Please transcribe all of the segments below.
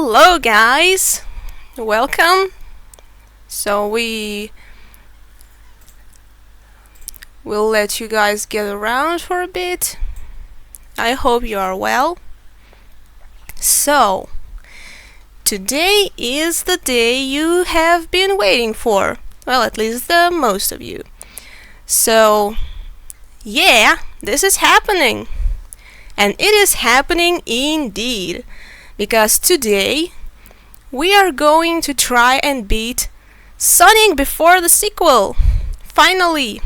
Hello guys, welcome. So we will let you guys get around for a bit. I hope you are well. So today is the day you have been waiting for. Well, at least the most of you. So yeah, this is happening. And it is happening indeed. Because today we are going to try and beat Sonic Before the sequel. Finally,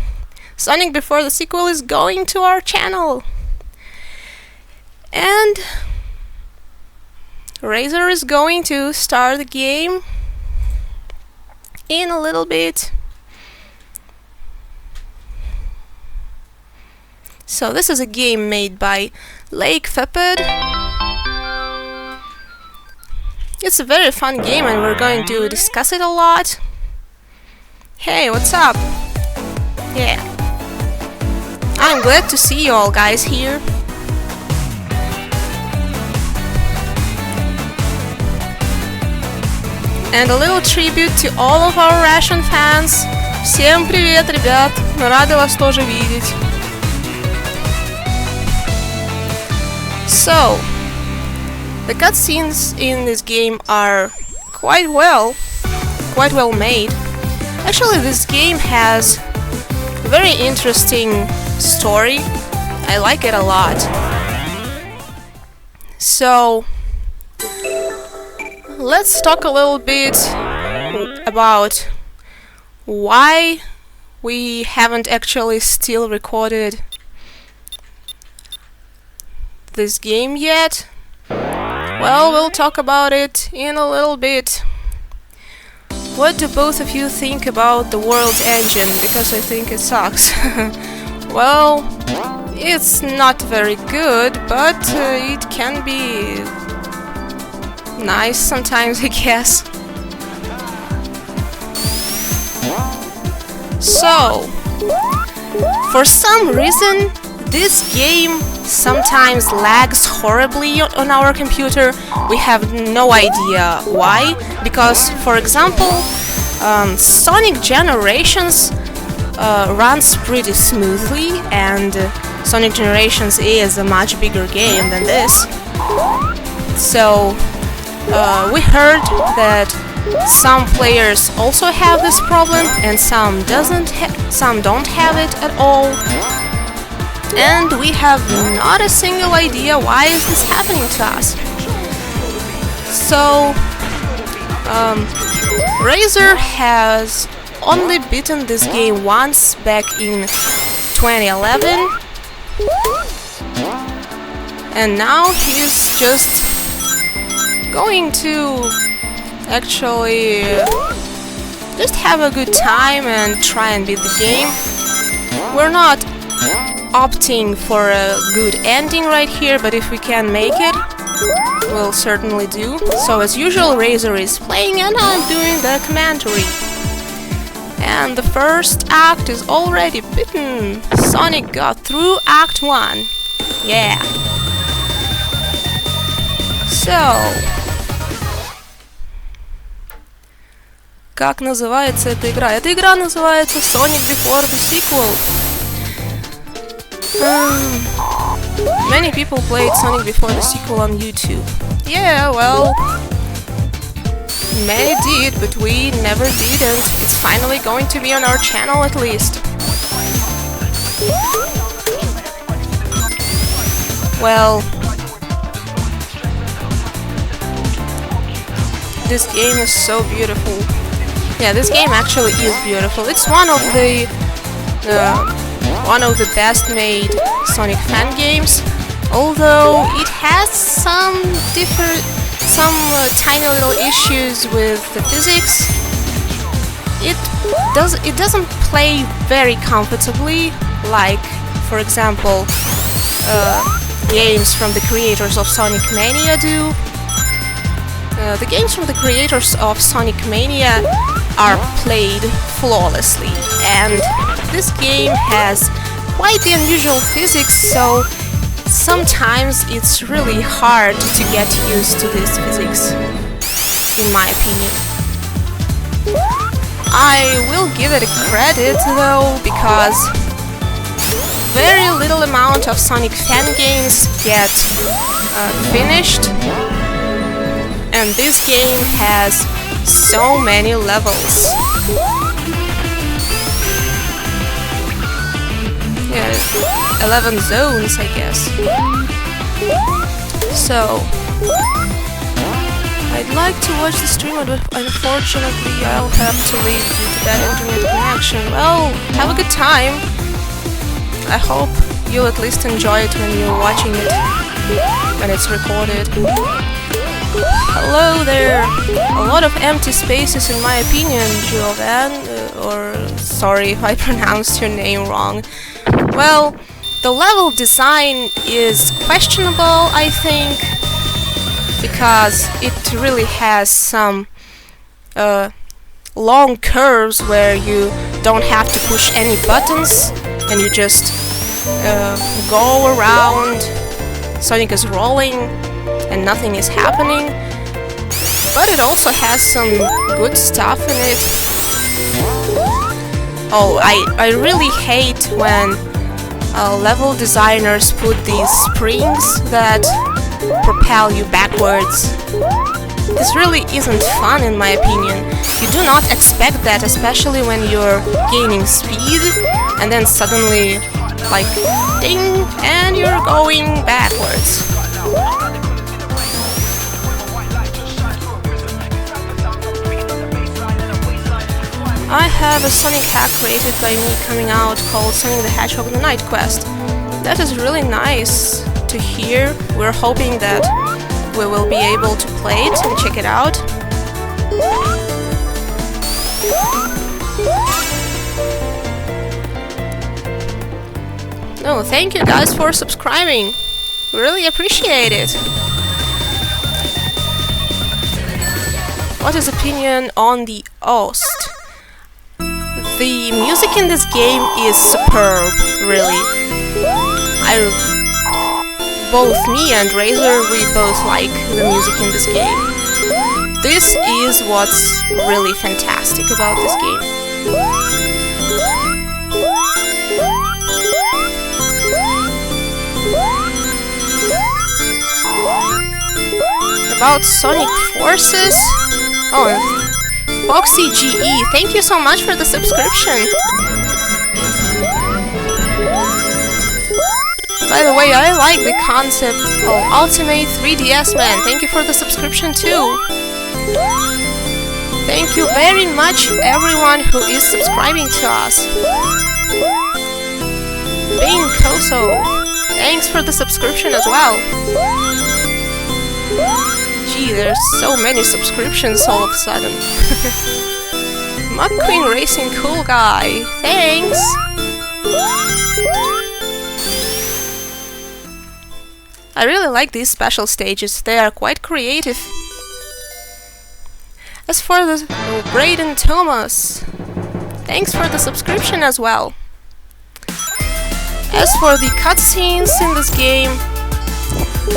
Sonic Before the sequel is going to our channel. And Razor is going to start the game in a little bit. So this is a game made by Lake Fepid. It's a very fun game and we're going to discuss it a lot. Hey, what's up? Yeah. I'm glad to see you all guys here. And a little tribute to all of our Russian fans. Всем привет, ребят! Мы рады вас тоже видеть. So, the cutscenes in this game are quite well made. Actually, this game has a very interesting story. I like it a lot. So, let's talk a little bit about why we haven't actually still recorded this game yet. Well, we'll talk about it in a little bit. What do both of you think about the world's engine? Because I think it sucks. Well, it's not very good, but it can be nice sometimes, I guess. So, for some reason, this game sometimes lags horribly on our computer. We have no idea why. Because, for example, Sonic Generations runs pretty smoothly, and Sonic Generations is a much bigger game than this. So, we heard that some players also have this problem, and some don't have it at all. And we have not a single idea why is this happening to us. So, Razor has only beaten this game once back in 2011, and now he's just going to actually just have a good time and try and beat the game. We're not opting for a good ending right here, but if we can make it, we'll certainly do. So as usual, Razor is playing and I'm doing the commentary. And the first act is already beaten. Sonic got through Act 1. Yeah. So, как называется эта игра? Эта игра называется Sonic Before the sequel. Many people played Sonic Before the sequel on YouTube. Yeah, well, many did, but we never did, and it's finally going to be on our channel at least. Well, this game is so beautiful. Yeah, this game actually is beautiful. It's one of the best made Sonic fan games, although it has some tiny little issues with the physics. It doesn't play very comfortably, like, for example, games from the creators of Sonic Mania do. The games from the creators of Sonic Mania are played flawlessly, and this game has quite the unusual physics, so sometimes it's really hard to get used to this physics. in my opinion. I will give it a credit though, because very little amount of Sonic fan games get finished, and this game has so many levels. Yeah, 11 zones, I guess. So I'd like to watch the stream, but unfortunately I'll have to leave due to bad internet connection. Well, have a good time. I hope you'll at least enjoy it when you're watching it, when it's recorded. Hello there! A lot of empty spaces in my opinion, Jovan, or sorry if I pronounced your name wrong. Well, the level design is questionable, I think, because it really has some long curves where you don't have to push any buttons and you just go around. Sonic is rolling and nothing is happening, but it also has some good stuff in it. Oh, I really hate when level designers put these springs that propel you backwards. This really isn't fun in my opinion. You do not expect that, especially when you're gaining speed and then suddenly, like, ding, and you're going backwards. I have a Sonic hack created by me coming out called Sonic the Hedgehog The Night Quest. That is really nice to hear. We're hoping that we will be able to play it and check it out. No, thank you guys for subscribing. Really appreciate it. What is opinion on the Ost? The music in this game is superb, really. Both me and Razor, we both like the music in this game. This is what's really fantastic about this game. About Sonic Forces? Oh, Foxy GE, thank you so much for the subscription. By the way, I like the concept. Oh, Ultimate 3DS Man, thank you for the subscription too. Thank you very much everyone who is subscribing to us. Bane Koso, thanks for the subscription as well. Gee, there's so many subscriptions all of a sudden. McQueen Racing Cool Guy, thanks! I really like these special stages, they are quite creative. As for the Braden Thomas, thanks for the subscription as well. As for the cutscenes in this game,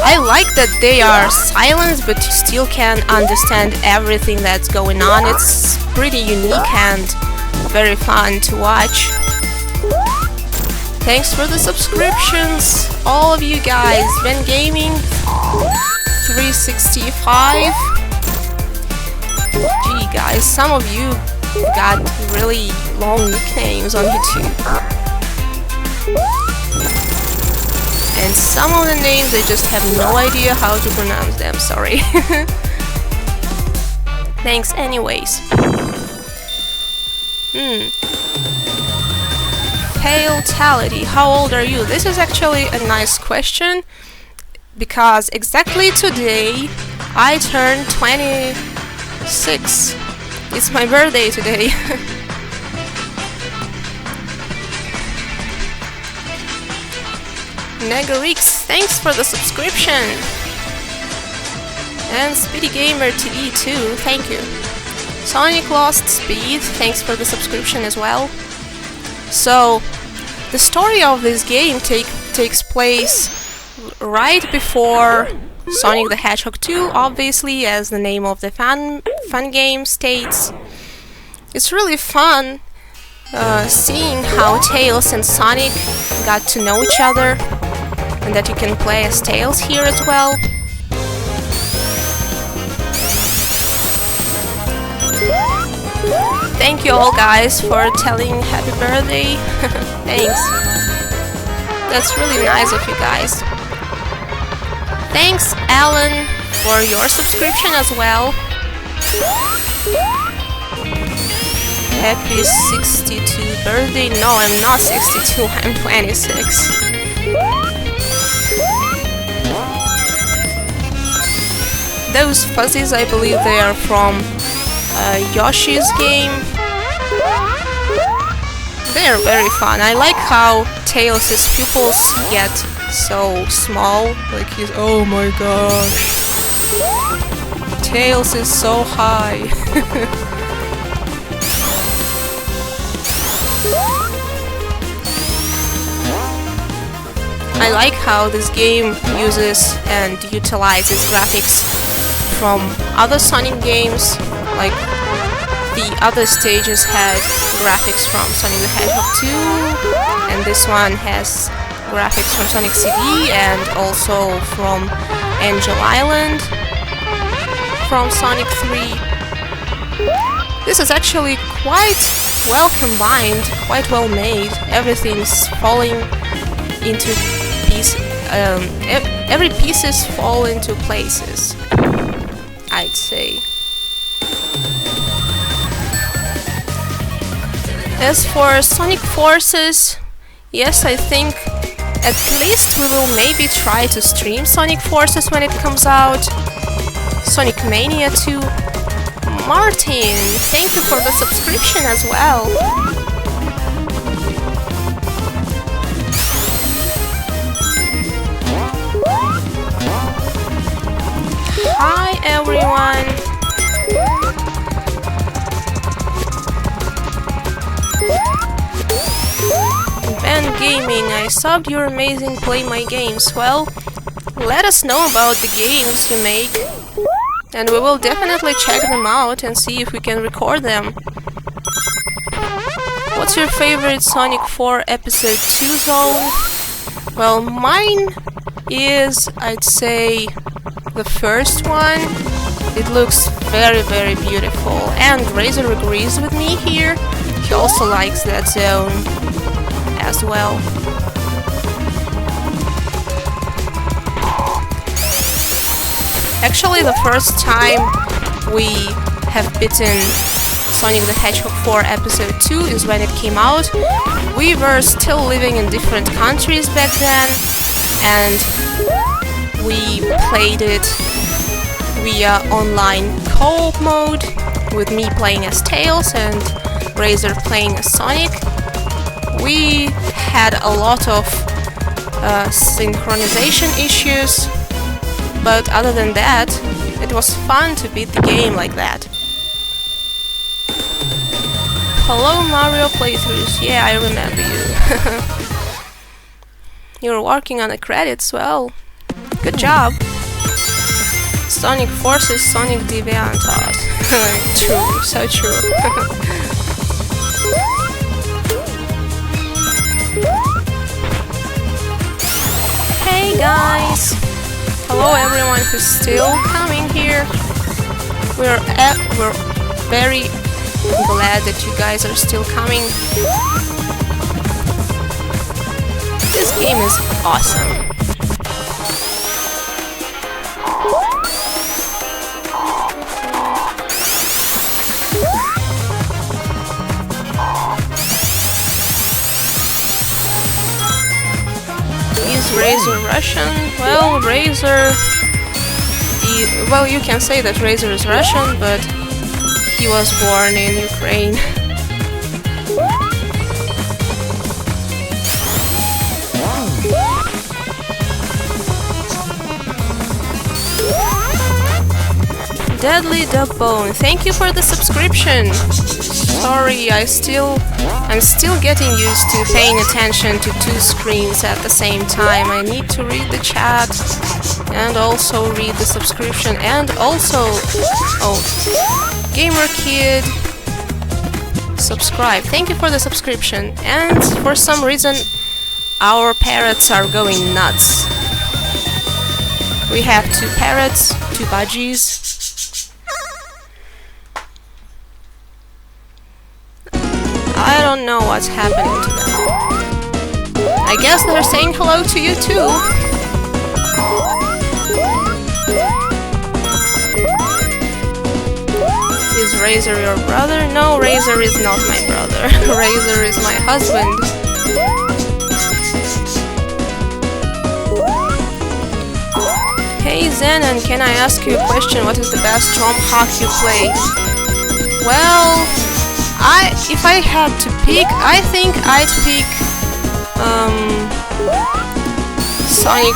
I like that they are silent, but you still can understand everything that's going on. It's pretty unique and very fun to watch. Thanks for the subscriptions, all of you guys. Ben Gaming 365. Gee guys, some of you got really long nicknames on YouTube. And some of the names I just have no idea how to pronounce them, sorry. Thanks anyways. Fatality, how old are you? This is actually a nice question, because exactly today I turned 26. It's my birthday today. Negarix, thanks for the subscription. And Speedy Gamer TV too, thank you. Sonic Lost Speed, thanks for the subscription as well. So, the story of this game takes place right before Sonic the Hedgehog 2, obviously, as the name of the fun game states. It's really fun seeing how Tails and Sonic got to know each other, and that you can play as Tails here as well. Thank you all guys for telling happy birthday. Thanks. That's really nice of you guys. Thanks, Alan, for your subscription as well. Happy 62 birthday. No, I'm not 62, I'm 26. Those fuzzies, I believe they are from Yoshi's game. They are very fun. I like how Tails' pupils get so small. Like he's... oh my gosh. Tails is so high. I like how this game uses and utilizes graphics from other Sonic games. Like the other stages had graphics from Sonic the Hedgehog 2, and this one has graphics from Sonic CD and also from Angel Island from Sonic 3. This is actually quite well combined, quite well made. Everything's falling into pieces. Every pieces fall into places, I'd say. As for Sonic Forces, yes, I think at least we will maybe try to stream Sonic Forces when it comes out. Sonic Mania 2. Martin, thank you for the subscription as well. Hi everyone. Ben Gaming, I subbed your amazing Play My Games. Well, let us know about the games you make, and we will definitely check them out and see if we can record them. What's your favorite Sonic 4 Episode 2 zone? Well, mine is, I'd say, the first one. It looks very, very beautiful, and Razor agrees with me here. He also likes that zone as well. Actually, the first time we have beaten Sonic the Hedgehog 4 Episode 2 is when it came out. We were still living in different countries back then, and we played it via online co-op mode, with me playing as Tails and Razor playing as Sonic. We had a lot of synchronization issues, but other than that, it was fun to beat the game like that. Hello Mario playthroughs, yeah, I remember you. You're working on the credits, well, good job. Sonic Forces, Sonic Deviantos. True, so true. Hey guys! Hello everyone who's still coming here. We're very glad that you guys are still coming. This game is awesome. Is Razor Russian? Well, Razor... well, you can say that Razor is Russian, but he was born in Ukraine. Deadly Dog Bone, thank you for the subscription. Sorry, I'm still getting used to paying attention to two screens at the same time. I need to read the chat and also read the subscription and also Gamer Kid subscribe. Thank you for the subscription. And for some reason our parrots are going nuts. We have two parrots, two baddies. I don't know what's happening to them. I guess they're saying hello to you too. Is Razor your brother? No, Razor is not my brother. Razor is my husband. Hey Zenon, can I ask you a question? What is the best drum hack you play? Well, if I had to pick, I think I'd pick Sonic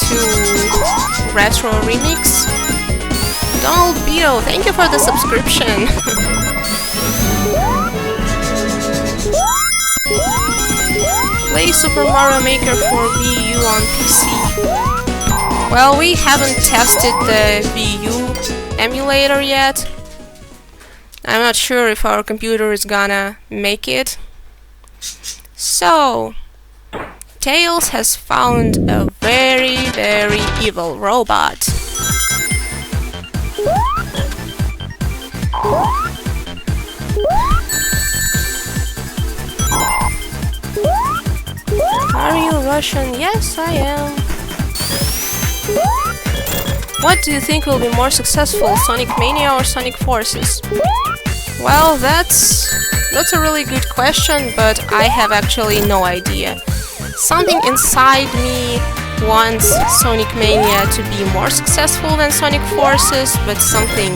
2 Retro Remix. Donald Beto, thank you for the subscription. Play Super Mario Maker for Wii U on PC. Well, we haven't tested the Wii U emulator yet. I'm not sure if our computer is gonna make it. So, Tails has found a very, very evil robot. Are you Russian? Yes, I am. What do you think will be more successful, Sonic Mania or Sonic Forces? Well, that's a really good question, but I have actually no idea. Something inside me wants Sonic Mania to be more successful than Sonic Forces, but something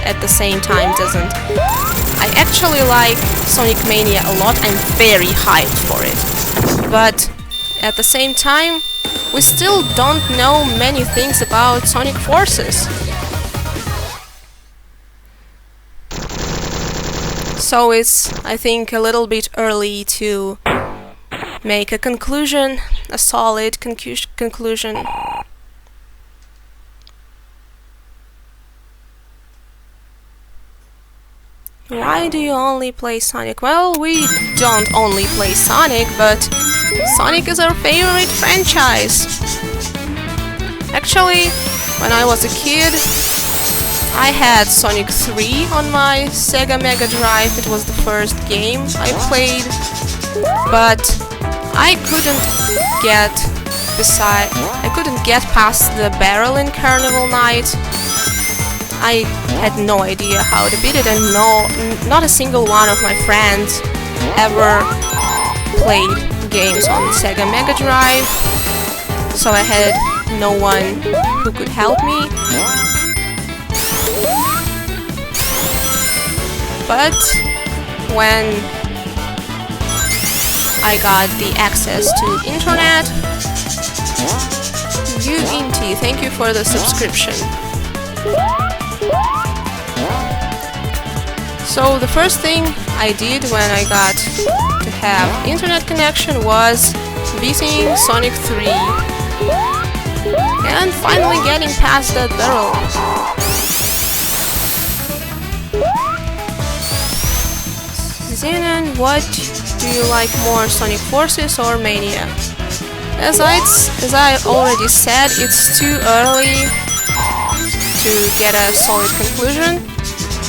at the same time doesn't. I actually like Sonic Mania a lot, I'm very hyped for it. But at the same time, we still don't know many things about Sonic Forces. So it's, I think, a little bit early to make a conclusion, a solid conclusion. Why do you only play Sonic? Well, we don't only play Sonic, but Sonic is our favorite franchise. Actually, when I was a kid, I had Sonic 3 on my SEGA Mega Drive. It was the first game I played, but I couldn't get past the barrel in Carnival Night. I had no idea how to beat it, and not a single one of my friends ever played games on Sega Mega Drive, so I had no one who could help me. But when I got the access to internet, UNT, thank you for the subscription. So the first thing I did when I got to have internet connection was beating Sonic 3 and finally getting past that barrel. Zenon, what do you like more, Sonic Forces or Mania? As I already said, it's too early to get a solid conclusion,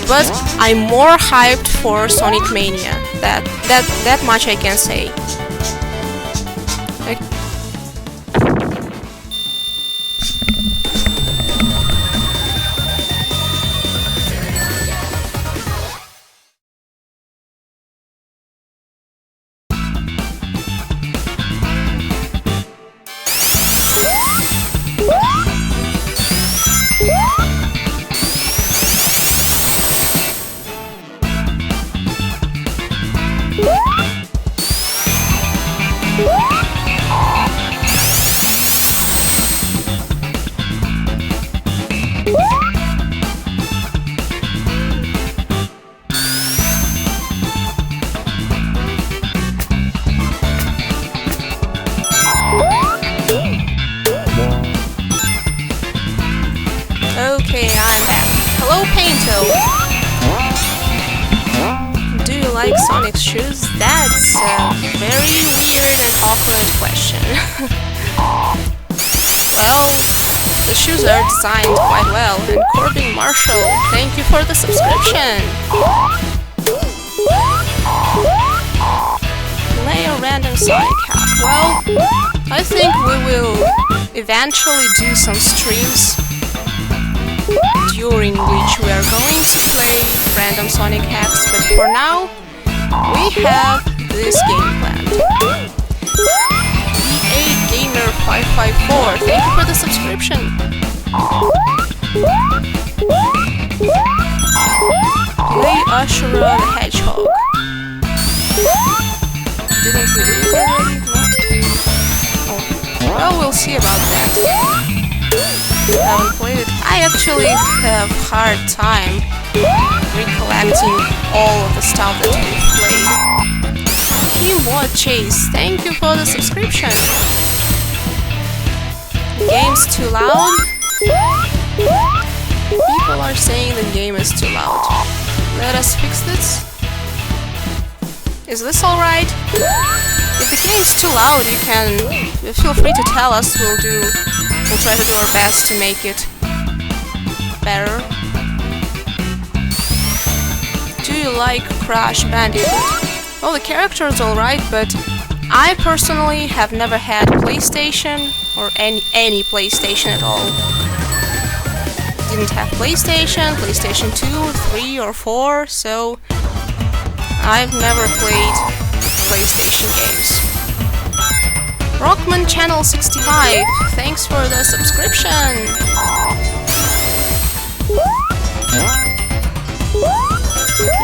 but I'm more hyped for Sonic Mania. That much I can say. shoes? That's a very weird and awkward question. Well, the shoes are designed quite well. And Corbin Marshall, thank you for the subscription. Play a random Sonic hack. Well, I think we will eventually do some streams during which we are going to play random Sonic hacks, but for now we have this game planned. EA Gamer 554, thank you for the subscription. Play Ashura the Hedgehog. Didn't we do it already? No? Oh. Well, we'll see about that. Haven't played it. I actually have hard time recollecting all of the stuff that we've played. Team What Chase, thank you for the subscription. Game's too loud? People are saying the game is too loud. Let us fix this. Is this alright? If the game's too loud, you can feel free to tell us. We'll try to do our best to make it better. Do you like Crash Bandicoot? Well, the character is alright, but I personally have never had PlayStation or any PlayStation at all. Didn't have PlayStation 2, 3 or 4, so I've never played PlayStation games. Rockman Channel 65, thanks for the subscription!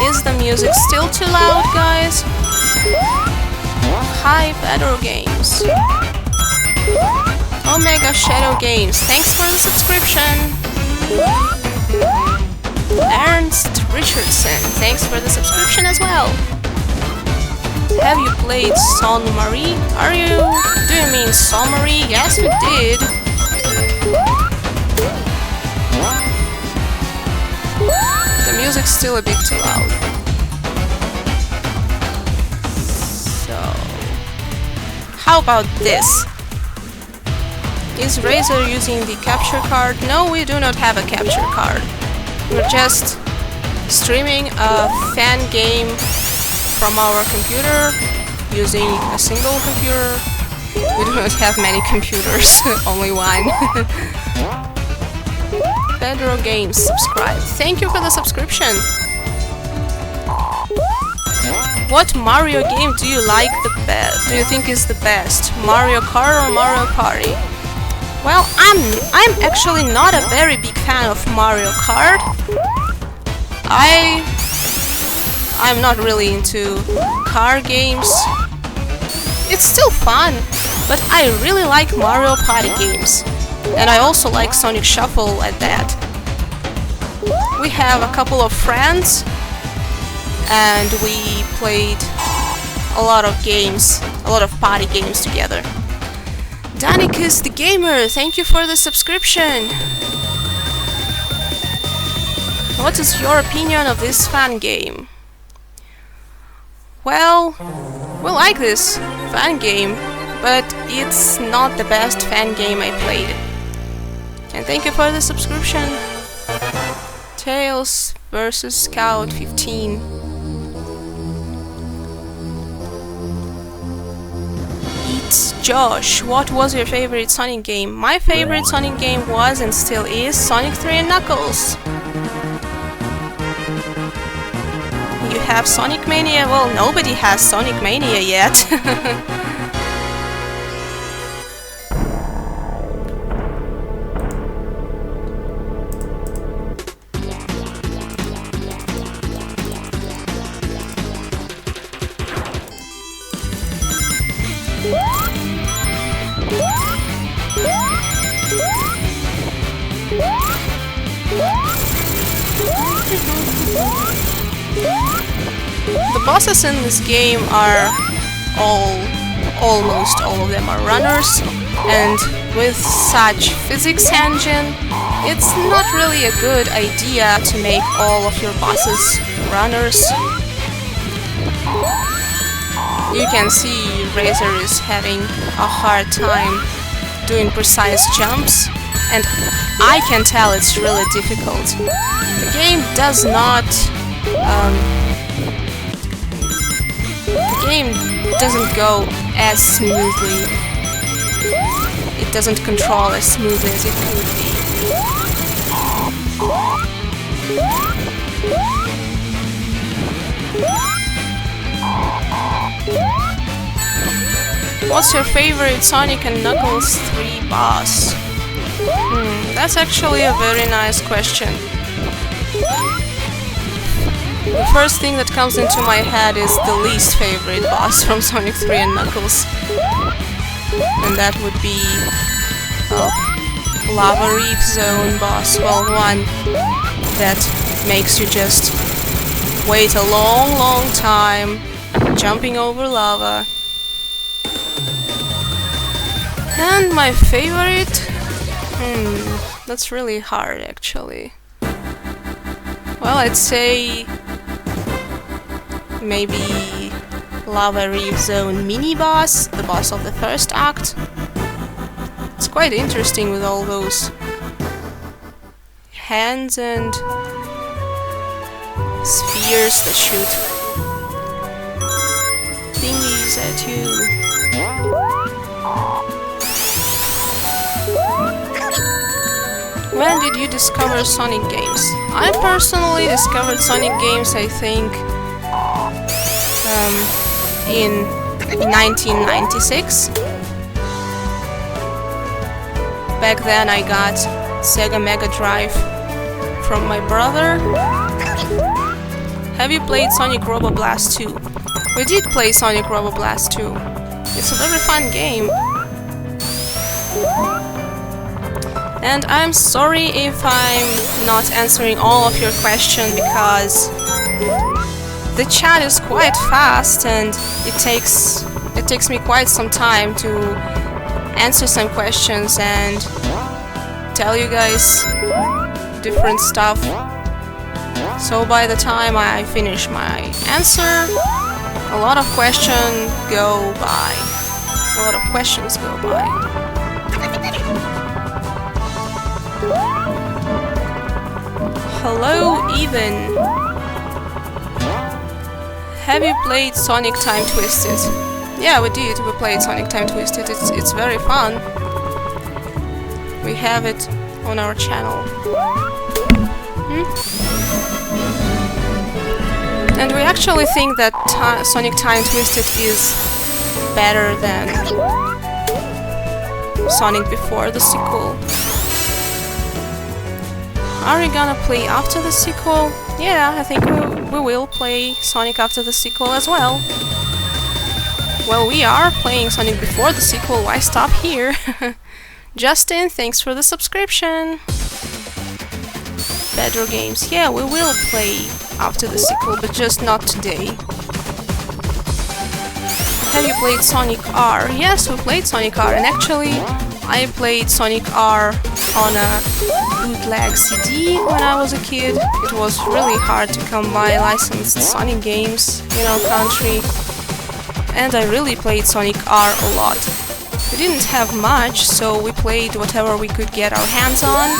Is the music still too loud, guys? Hi, Pedro Games. Omega Shadow Games, thanks for the subscription! Ernst Richardson, thanks for the subscription as well! Have you played Son Marie? Do you mean Son Marie? Yes, we did. The music's still a bit too loud. So, how about this? Is Razer using the capture card? No, we do not have a capture card. We're just streaming a fan game from our computer using a single computer. We do not have many computers, only one. Pedro Games, subscribe. Thank you for the subscription. What Mario game do you like the best? Do you think is the best? Mario Kart or Mario Party? Well, I'm actually not a very big fan of Mario Kart. I'm not really into car games. It's still fun, but I really like Mario Party games. And I also like Sonic Shuffle at that. We have a couple of friends and we played a lot of games, a lot of party games together. Danikus the Gamer, thank you for the subscription. What is your opinion of this fan game? Well, we like this fan game, but it's not the best fan game I played. And thank you for the subscription. Tails vs Scout 15. It's Josh. What was your favorite Sonic game? My favorite Sonic game was and still is Sonic 3 and Knuckles. You have Sonic Mania? Well, nobody has Sonic Mania yet. The bosses in this game are almost all of them are runners, and with such physics engine, it's not really a good idea to make all of your bosses runners. You can see Razor is having a hard time doing precise jumps, and I can tell it's really difficult. The game does not... the game doesn't go as smoothly. It doesn't control as smoothly as it could be. What's your favorite Sonic and Knuckles 3 boss? That's actually a very nice question. The first thing that comes into my head is the least favorite boss from Sonic 3 and Knuckles. And that would be Lava Reef Zone boss. Well, one that makes you just wait a long time jumping over lava. And my favorite? That's really hard actually. Well, I'd say maybe Lava Reef Zone mini-boss, the boss of the first act. It's quite interesting with all those hands and spheres that shoot thingies at you. When did you discover Sonic games? I personally discovered Sonic games, I think, in 1996. Back then I got SEGA Mega Drive from my brother. Have you played Sonic Robo Blast 2? We did play Sonic Robo Blast 2. It's a very fun game. And I'm sorry if I'm not answering all of your questions because the chat is quite fast and it takes me quite some time to answer some questions and tell you guys different stuff. So by the time I finish my answer, a lot of questions go by. Hello, Even. Have you played Sonic Time Twisted? Yeah, we did. We played Sonic Time Twisted. It's very fun. We have it on our channel. And we actually think that Sonic Time Twisted is better than Sonic before the sequel. Are we gonna play after the sequel? Yeah, I think we will play Sonic after the sequel as well. Well, we are playing Sonic before the sequel, why stop here? Justin, thanks for the subscription. Bedrock Games, yeah, we will play after the sequel, but just not today. Have you played Sonic R? Yes, we played Sonic R, and actually I played Sonic R on a bootleg CD when I was a kid. It was really hard to come by licensed Sonic games in our country, and I really played Sonic R a lot. We didn't have much, so we played whatever we could get our hands on.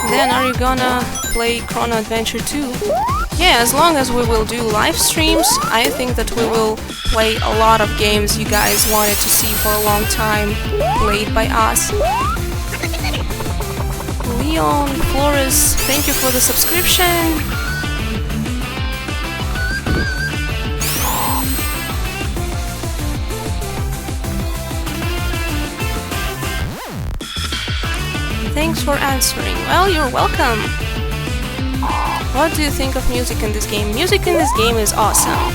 Then are you gonna play Chrono Adventure 2? Yeah, as long as we will do live streams, I think that we will play a lot of games you guys wanted to see for a long time, played by us. Leon Flores, thank you for the subscription. Thanks for answering. Well, you're welcome. What do you think of music in this game? Music in this game is awesome.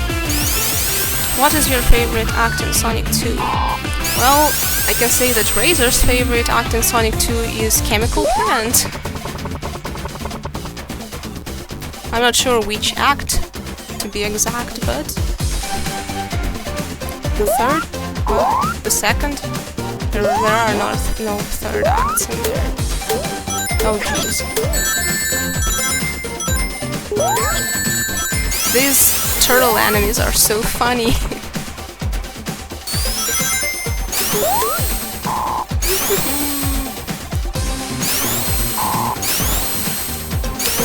What is your favorite act in Sonic 2? Well, I can say that Razor's favorite act in Sonic 2 is Chemical Plant. I'm not sure which act, to be exact, but... the third? Well, the second? There are no third acts in there. Oh jeez. These turtle enemies are so funny.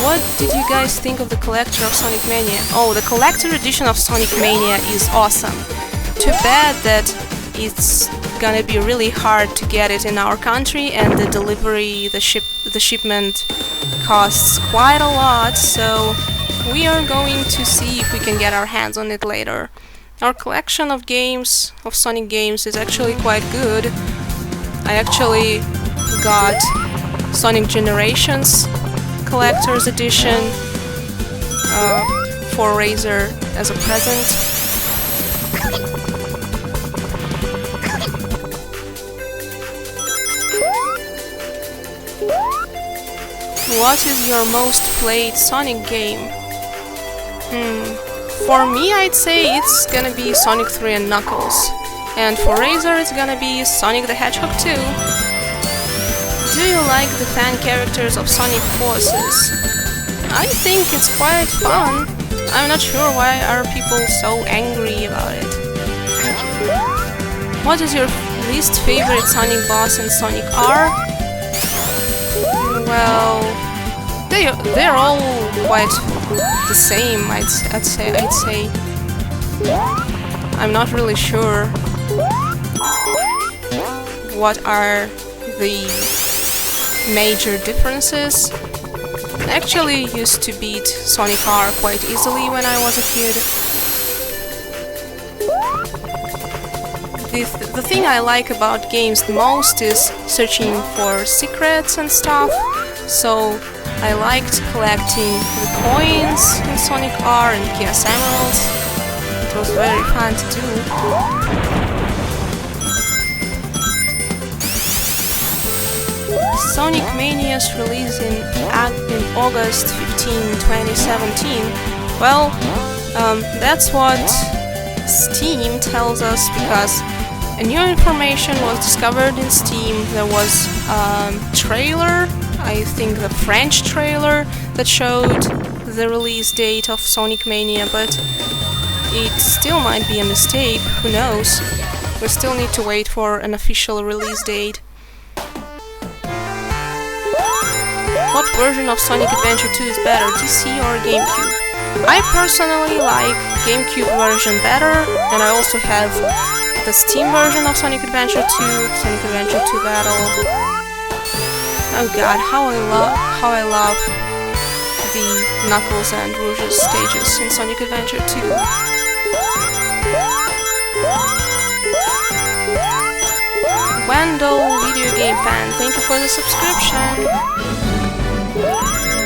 What did you guys think of the collector of Sonic Mania? Oh, the collector edition of Sonic Mania is awesome. Too bad that it's gonna be really hard to get it in our country, and the delivery, the shipment costs quite a lot, so we are going to see if we can get our hands on it later. Our collection of games, of Sonic games, is actually quite good. I actually got Sonic Generations Collector's Edition for Razer as a present. What is your most played Sonic game? For me, I'd say it's gonna be Sonic 3 and Knuckles. And for Razer, it's gonna be Sonic the Hedgehog 2. Do you like the fan characters of Sonic Forces? I think it's quite fun. I'm not sure why are people so angry about it. What is your least favorite Sonic boss in Sonic R? Well, they're all quite the same, I'd say. I'm not really sure what are the major differences. I actually used to beat Sonic R quite easily when I was a kid. The thing I like about games the most is searching for secrets and stuff, so I liked collecting the coins in Sonic R and Chaos Emeralds. It was very fun to do. Sonic Mania's release in August 15, 2017. Well, that's what Steam tells us, because a new information was discovered in Steam. There was a trailer, I think the French trailer, that showed the release date of Sonic Mania, but it still might be a mistake, who knows. We still need to wait for an official release date. What version of Sonic Adventure 2 is better, DC or GameCube? I personally like GameCube version better, and I also have the Steam version of Sonic Adventure 2, Sonic Adventure 2 Battle. Oh god, how I love the Knuckles and Rouge's stages in Sonic Adventure 2. Wendell, video game fan, thank you for the subscription.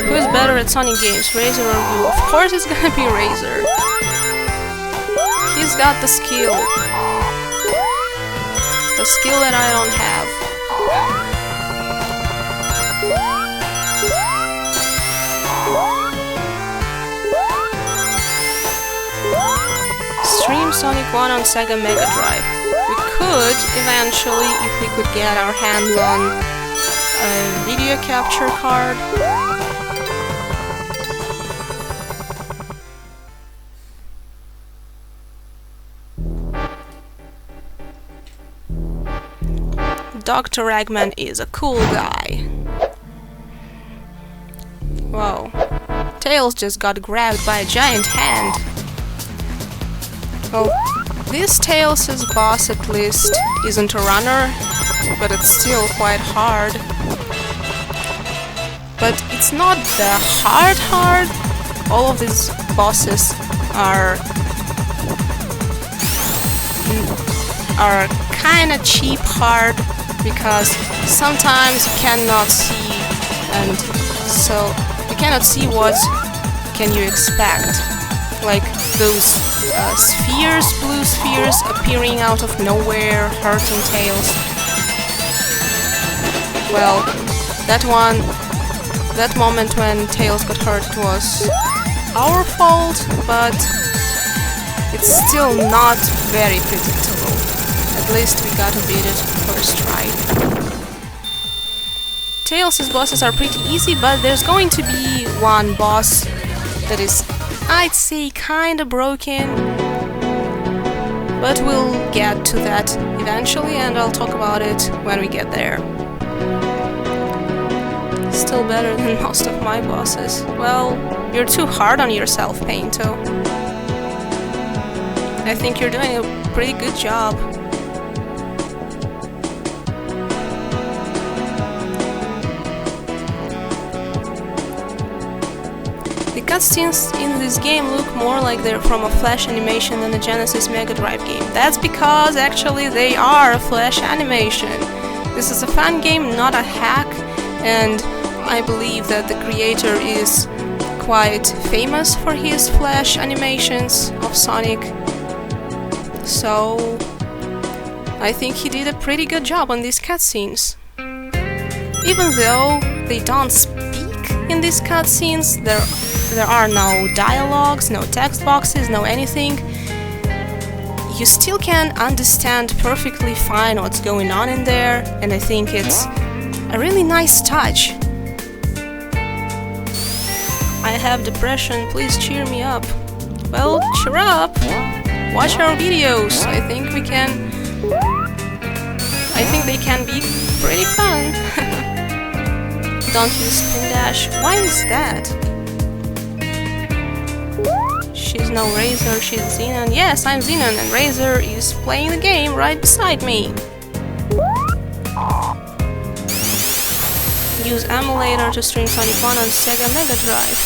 Who is better at Sonic games, Razer or you? Of course it's gonna be Razer. He's got the skill. The skill that I don't have. Stream Sonic 1 on Sega Mega Drive. We could, eventually, if we could get our hands on a video capture card. Dr. Eggman is a cool guy. Whoa. Tails just got grabbed by a giant hand. Well, this Tails' boss at least isn't a runner, but it's still quite hard. But it's not the hard. All of these bosses are kinda cheap hard, because sometimes you cannot see, and so you cannot see what can you expect. Like those spheres, blue spheres appearing out of nowhere, hurting Tails. Well, that moment when Tails got hurt was our fault, but it's still not very predictable. At least we gotta beat it first try. Tails' bosses are pretty easy, but there's going to be one boss that is I'd say kinda broken, but we'll get to that eventually and I'll talk about it when we get there. Still better than most of my bosses. Well, you're too hard on yourself, Painto. I think you're doing a pretty good job. The cutscenes in this game look more like they're from a Flash animation than a Genesis Mega Drive game. That's because actually they are a Flash animation. This is a fun game, not a hack, and I believe that the creator is quite famous for his Flash animations of Sonic. So I think he did a pretty good job on these cutscenes. Even though they don't speak in these cutscenes, there are no dialogues, no text boxes, no anything, you still can understand perfectly fine what's going on in there, and I think it's a really nice touch. I have depression, please cheer me up. Well, cheer up! Watch our videos, I think they can be pretty fun. Don't use spin dash. Why is that? She's no Razor, she's Xenon. Yes, I'm Xenon, and Razor is playing the game right beside me. Use emulator to stream Sonic 1 on SEGA Mega Drive.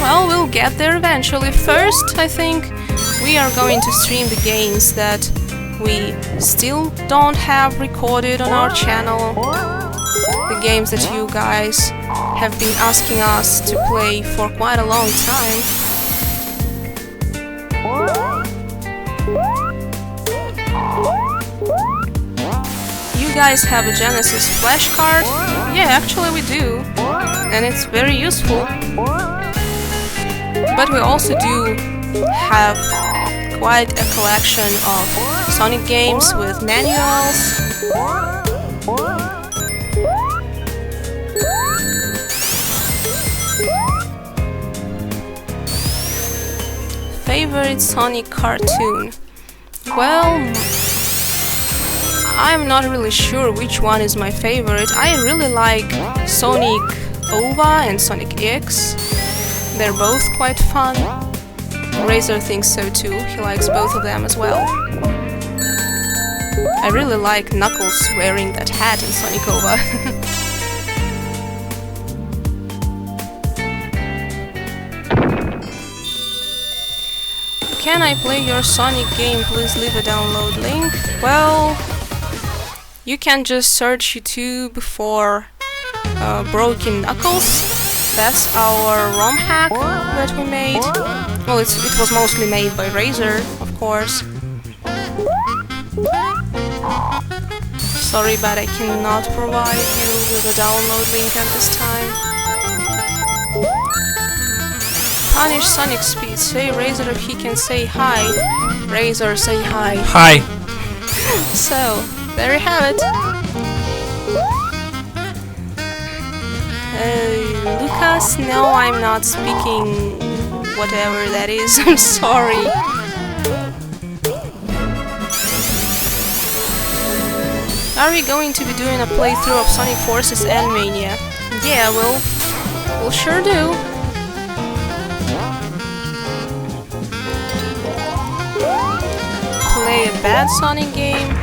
Well, we'll get there eventually. First, I think we are going to stream the games that we still don't have recorded on our channel. The games that you guys have been asking us to play for quite a long time. You guys have a Genesis flash card? Yeah, actually we do. And it's very useful. But we also do have quite a collection of Sonic games with manuals. Favorite Sonic cartoon? Well, I'm not really sure which one is my favorite. I really like Sonic OVA and Sonic X. They're both quite fun. Razor thinks so too, he likes both of them as well. I really like Knuckles wearing that hat in Sonic OVA. Can I play your Sonic game? Please leave a download link. Well, you can just search YouTube for Broken Knuckles. That's our ROM hack that we made. Well, it was mostly made by Razor, of course. Sorry, but I cannot provide you with a download link at this time. Punish Sonic Speed. Say Razor if he can say hi. Razor, say hi. Hi. So, there you have it. Lucas, no, I'm not speaking whatever that is. I'm sorry. Are we going to be doing a playthrough of Sonic Forces and Mania? Yeah, we'll sure do. Play a bad Sonic game?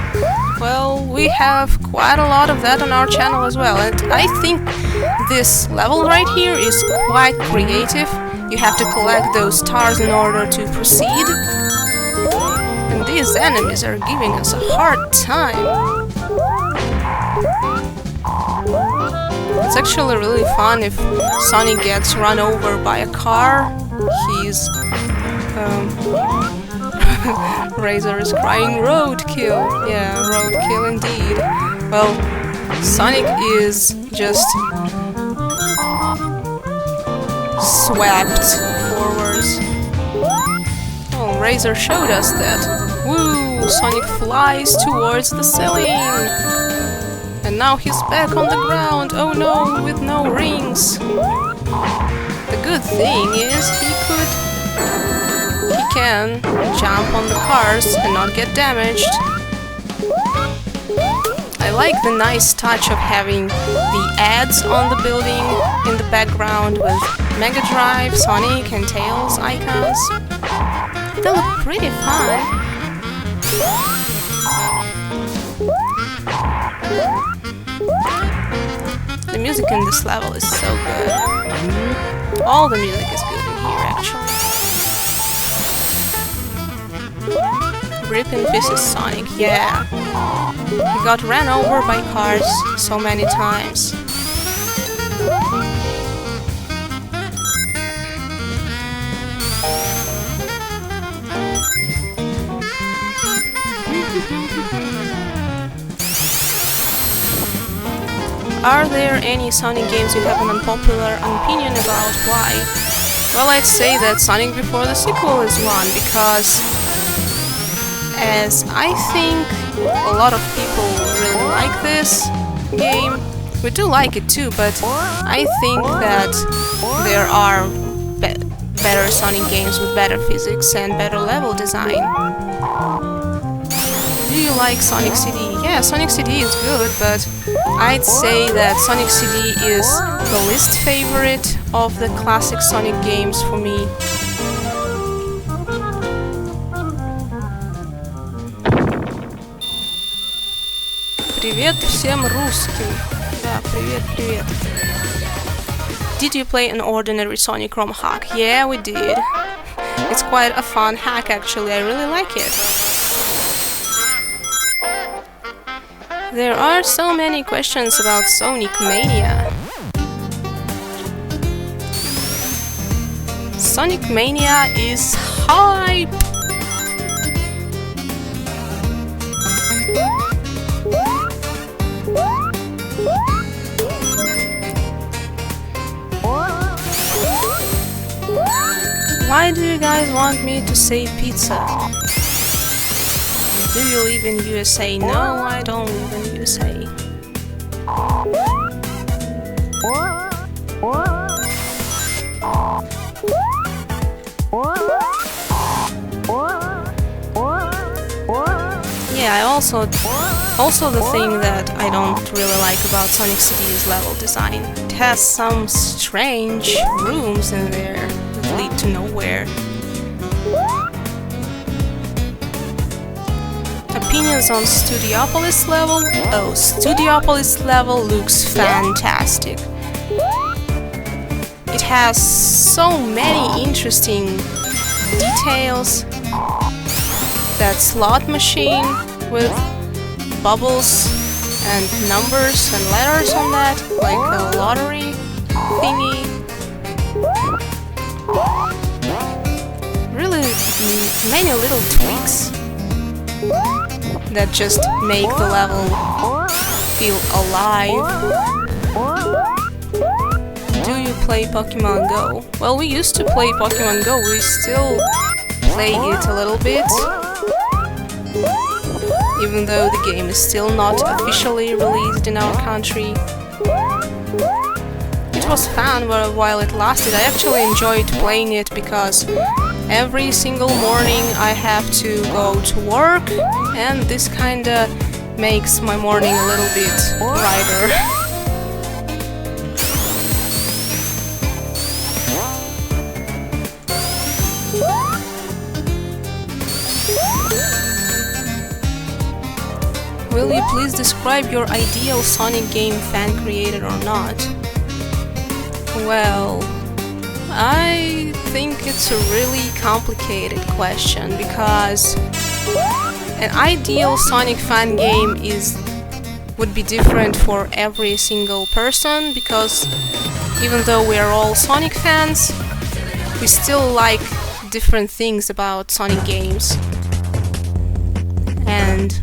Well, we have quite a lot of that on our channel as well, and I think this level right here is quite creative. You have to collect those stars in order to proceed. And these enemies are giving us a hard time. It's actually really fun if Sonic gets run over by a car. He's... Razor is crying roadkill. Yeah, roadkill indeed. Well, Sonic is just swept forwards. Oh, Razor showed us that. Woo! Sonic flies towards the ceiling! And now he's back on the ground. Oh no, with no rings. The good thing is he can jump on the cars and not get damaged. I like the nice touch of having the ads on the building in the background with Mega Drive, Sonic and Tails icons. They look pretty fun. The music in this level is so good. All the music is good in here, actually. Rip in pieces, Sonic, yeah. He got ran over by cars so many times. Are there any Sonic games you have an unpopular opinion about? Why? Well, I'd say that Sonic Before the Sequel is one, because as I think a lot of people really like this game. We do like it too, but I think that there are better Sonic games with better physics and better level design. Do you like Sonic CD? Yeah, Sonic CD is good, but I'd say that Sonic CD is the least favorite of the classic Sonic games for me. Привет всем русским. Да, привет. Did you play an ordinary Sonic ROM hack? Yeah, we did. It's quite a fun hack actually, I really like it. There are so many questions about Sonic Mania. Sonic Mania is hype! Why do you guys want me to say pizza? Do you live in USA? No, I don't live in USA. Yeah, also the thing that I don't really like about Sonic CD is level design. It has some strange rooms in there that lead to nowhere. Opinions on Studiopolis level? Oh, Studiopolis level looks fantastic. It has so many interesting details. That slot machine with bubbles and numbers and letters on that, like a lottery thingy. Really many little tweaks that just make the level feel alive. Do you play Pokémon Go? Well, we used to play Pokémon Go, we still play it a little bit, even though the game is still not officially released in our country. It was fun while it lasted. I actually enjoyed playing it because every single morning I have to go to work, and this kinda makes my morning a little bit brighter. Will you please describe your ideal Sonic game fan created or not? Well, I think it's a really complicated question because an ideal Sonic fan game would be different for every single person, because even though we are all Sonic fans, we still like different things about Sonic games. And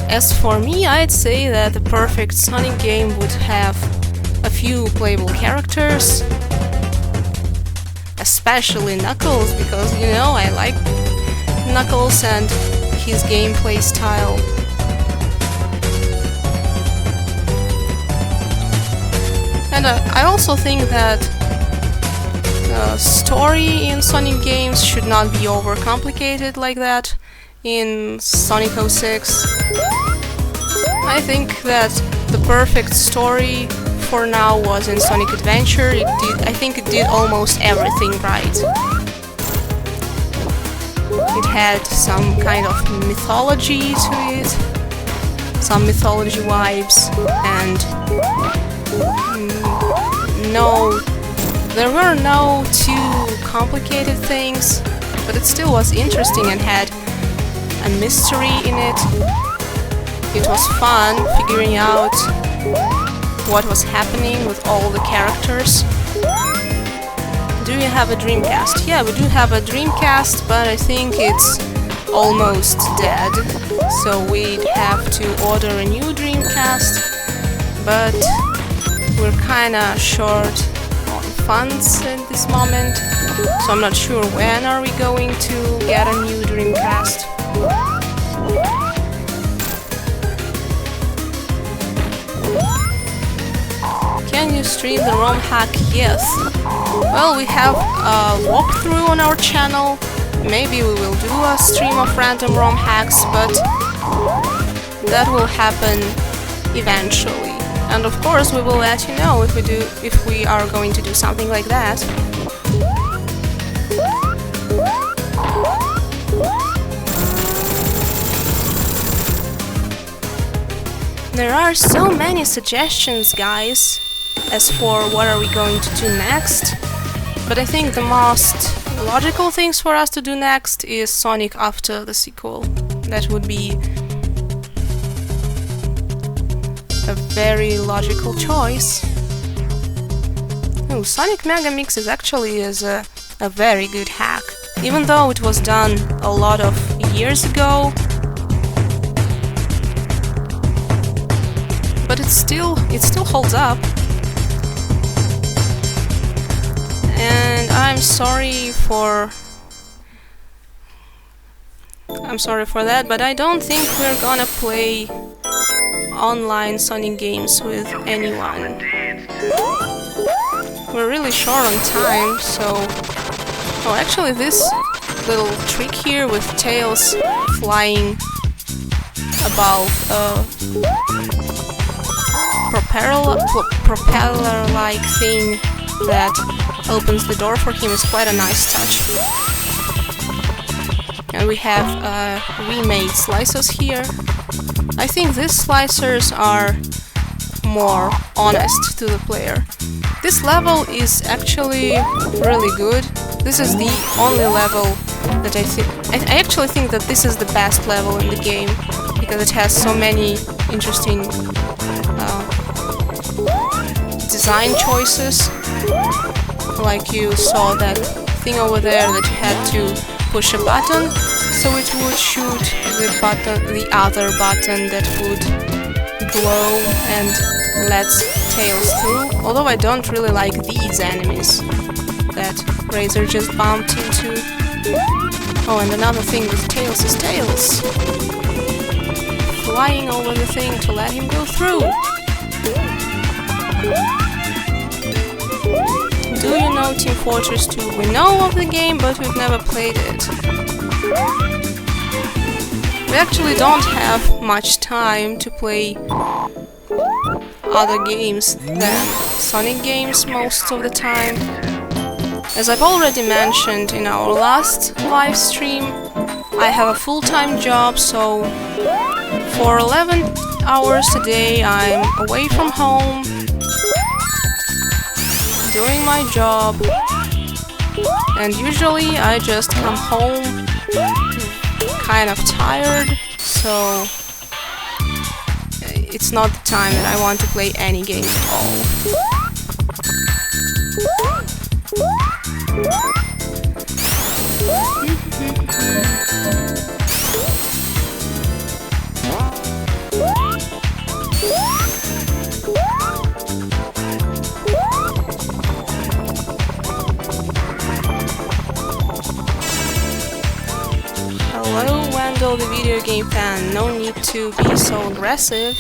as for me, I'd say that the perfect Sonic game would have a few playable characters, especially Knuckles, because, you know, I like Knuckles and his gameplay style. And I also think that story in Sonic games should not be overcomplicated like that in Sonic 06. I think that the perfect story for now was in Sonic Adventure. I think it did almost everything right. It had some kind of mythology to it, some mythology vibes, and there were no too complicated things, but it still was interesting and had a mystery in it. It was fun figuring out what was happening with all the characters. Do you have a Dreamcast? Yeah, we do have a Dreamcast, but I think it's almost dead, so we'd have to order a new Dreamcast, but we're kinda short on funds at this moment, so I'm not sure when are we going to get a new Dreamcast. Can you stream the ROM hack? Yes. Well, we have a walkthrough on our channel. Maybe we will do a stream of random ROM hacks, but that will happen eventually. And of course, we will let you know if we are going to do something like that. There are so many suggestions, guys, as for what are we going to do next, but I think the most logical things for us to do next is Sonic after the sequel. That would be a very logical choice. Oh, Sonic Mega Mix is actually a very good hack, even though it was done a lot of years ago. But it still holds up. And I'm sorry for that, but I don't think we're gonna play online Sonic games with anyone. We're really short on time, so... Oh, actually this little trick here with Tails flying above propeller-like thing that opens the door for him is quite a nice touch. And we have remade slicers here. I think these slicers are more honest to the player. This level is actually really good. This is the only level that I actually think that this is the best level in the game, because it has so many interesting design choices. Like you saw that thing over there that you had to push a button, so it would shoot the other button that would glow and lets Tails through. Although I don't really like these enemies that Razor just bumped into. Oh, and another thing with Tails is Tails flying over the thing to let him go through. Do you know Team Fortress 2? We know of the game, but we've never played it. We actually don't have much time to play other games than Sonic games most of the time. As I've already mentioned in our last live stream, I have a full-time job, so for 11 hours a day I'm away from home, doing my job, and usually I just come home kind of tired, so it's not the time that I want to play any game at all. Hello, Wendell, the video game fan. No need to be so aggressive.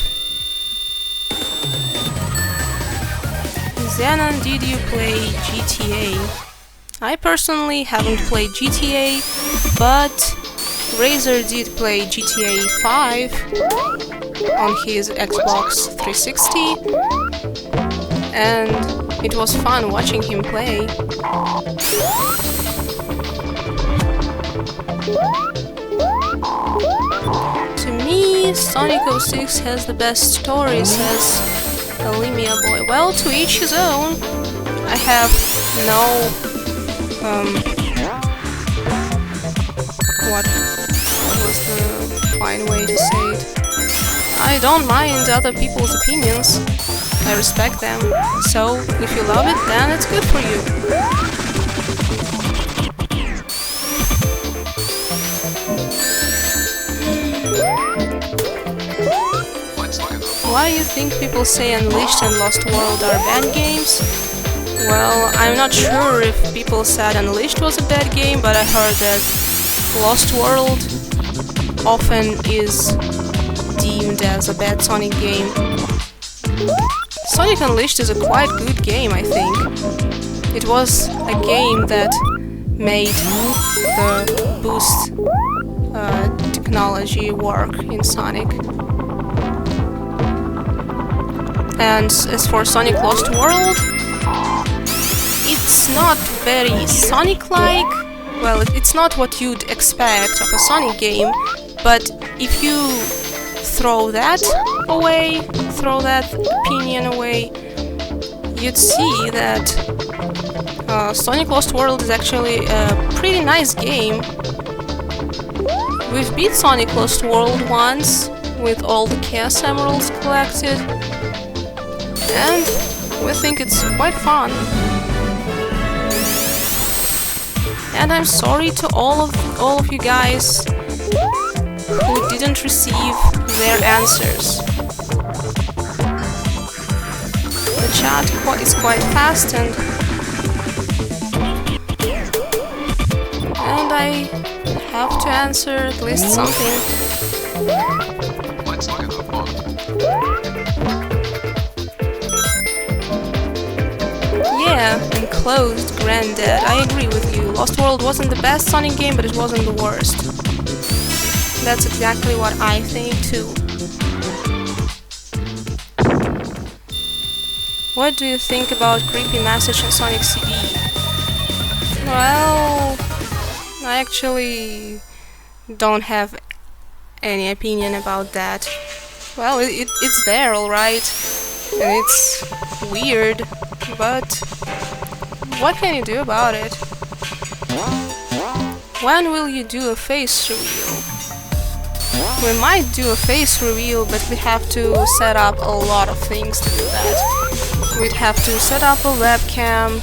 Xenon, did you play GTA? I personally haven't played GTA, but Razer did play GTA 5 on his Xbox 360, and it was fun watching him play. To me, Sonic 06 has the best story, says Alimia Boy. Well, to each his own. I have no what was the fine way to say it? I don't mind other people's opinions. I respect them. So, if you love it, then it's good for you. Why do you think people say Unleashed and Lost World are bad games? Well, I'm not sure if people said Unleashed was a bad game, but I heard that Lost World often is deemed as a bad Sonic game. Sonic Unleashed is a quite good game, I think. It was a game that made the boost technology work in Sonic. And as for Sonic Lost World, it's not very Sonic-like. Well, it's not what you'd expect of a Sonic game, but if you throw that away, throw that opinion away, you'd see that Sonic Lost World is actually a pretty nice game. We've beat Sonic Lost World once with all the Chaos Emeralds collected, and we think it's quite fun. And I'm sorry to all of you guys who didn't receive their answers. The chat is quite fast, and I have to answer at least something. Let's look at the book. Yeah, Enclosed, Granddad. I agree with you. Lost World wasn't the best Sonic game, but it wasn't the worst. That's exactly what I think too. What do you think about creepy message in Sonic CD? Well, I actually don't have any opinion about that. Well, it's there, alright, and it's weird, but what can you do about it? When will you do a face reveal? We might do a face reveal, but we have to set up a lot of things to do that. We'd have to set up a webcam,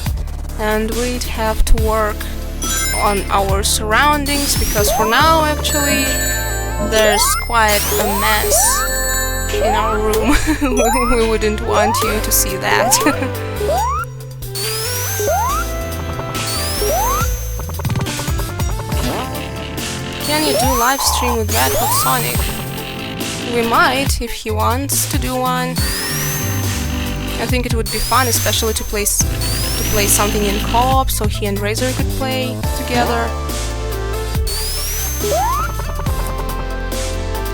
and we'd have to work on our surroundings, because for now actually there's quite a mess in our room. We wouldn't want you to see that. Can you do live stream with Red Hot Sonic? We might, if he wants to do one. I think it would be fun, especially to play something in co-op, so he and Razer could play together.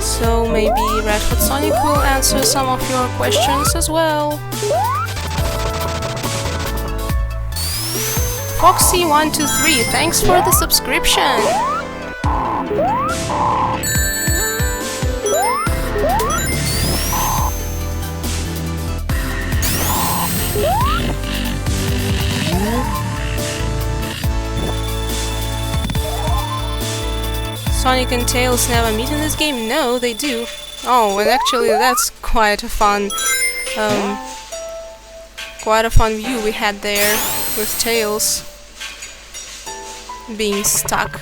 So maybe Red Hot Sonic will answer some of your questions as well. Foxy123, thanks for the subscription! Sonic and Tails never meet in this game? No, they do. Oh, and actually that's quite a fun view we had there with Tails being stuck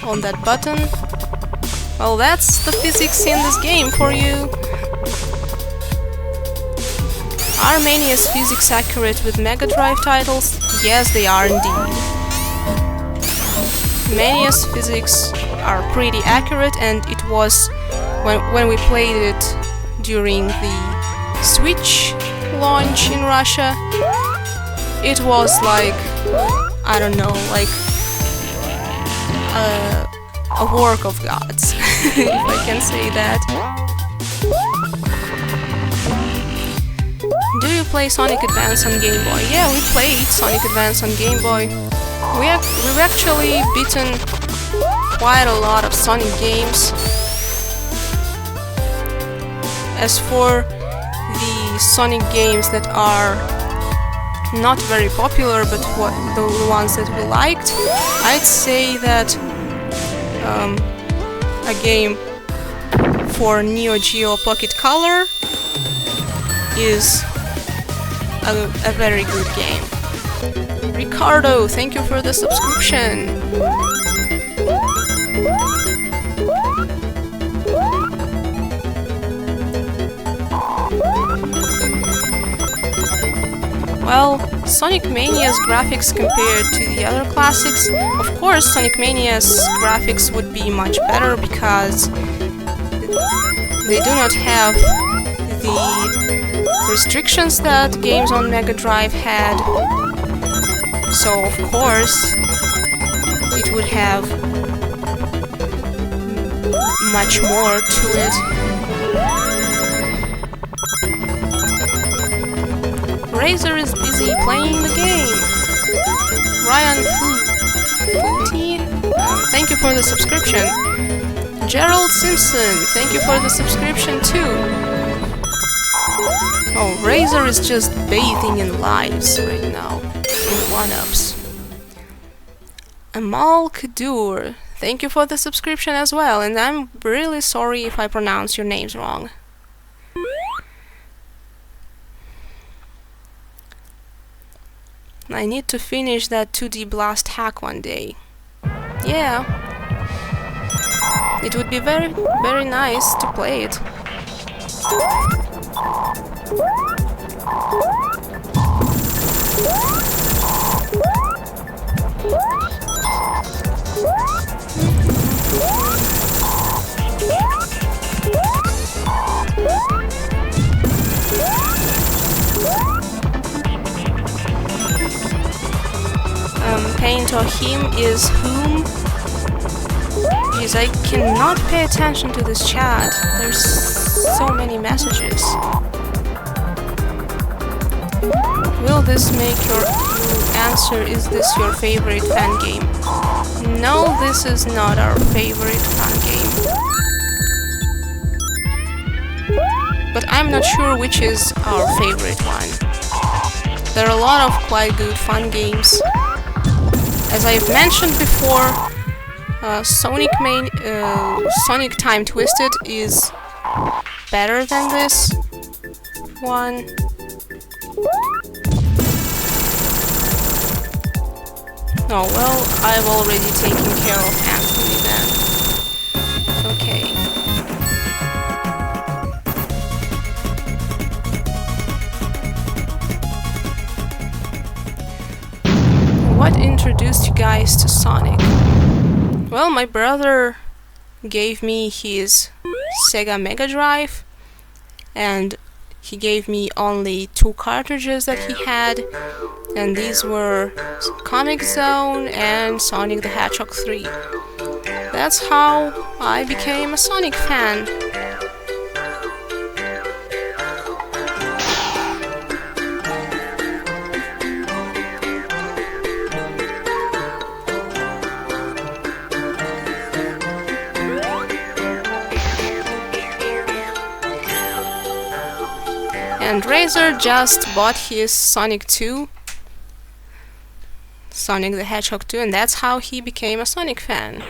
on that button. Well, that's the physics in this game for you. Are Mania's physics accurate with Mega Drive titles? Yes, they are indeed. Mania's physics are pretty accurate, and it was when we played it during the Switch launch in Russia, it was like I don't know, like a work of gods, if I can say that. Do you play Sonic Advance on Game Boy? Yeah, we played Sonic Advance on Game Boy. We've actually beaten quite a lot of Sonic games. As for the Sonic games that are not very popular, but the ones that we liked, I'd say that a game for Neo Geo Pocket Color is a very good game. Ricardo, thank you for the subscription. Well, Sonic Mania's graphics compared to the other classics, of course Sonic Mania's graphics would be much better because they do not have the restrictions that games on Mega Drive had. So of course it would have much more to it. Razor is busy playing the game. Ryan Footy, thank you for the subscription. Gerald Simpson, thank you for the subscription too. Oh, Razor is just bathing in lives right now, in one-ups. Amal Kadur, thank you for the subscription as well, and I'm really sorry if I pronounce your names wrong. I need to finish that 2D Blast hack one day. Yeah. It would be very, very nice to play it. Paint or him is whom? Jeez, I cannot pay attention to this chat. There's so many messages. Will this make your answer, is this your favorite fan game? No, this is not our favorite fan game. But I'm not sure which is our favorite one. There are a lot of quite good fun games. As I've mentioned before, Sonic Time Twisted is better than this one. Oh well, I've already taken care of Anthony then. Okay. What introduced you guys to Sonic? Well, my brother gave me his SEGA Mega Drive, and he gave me only 2 cartridges that he had, and these were Comix Zone and Sonic the Hedgehog 3. That's how I became a Sonic fan. And Razor just bought his Sonic 2, Sonic the Hedgehog 2, and that's how he became a Sonic fan.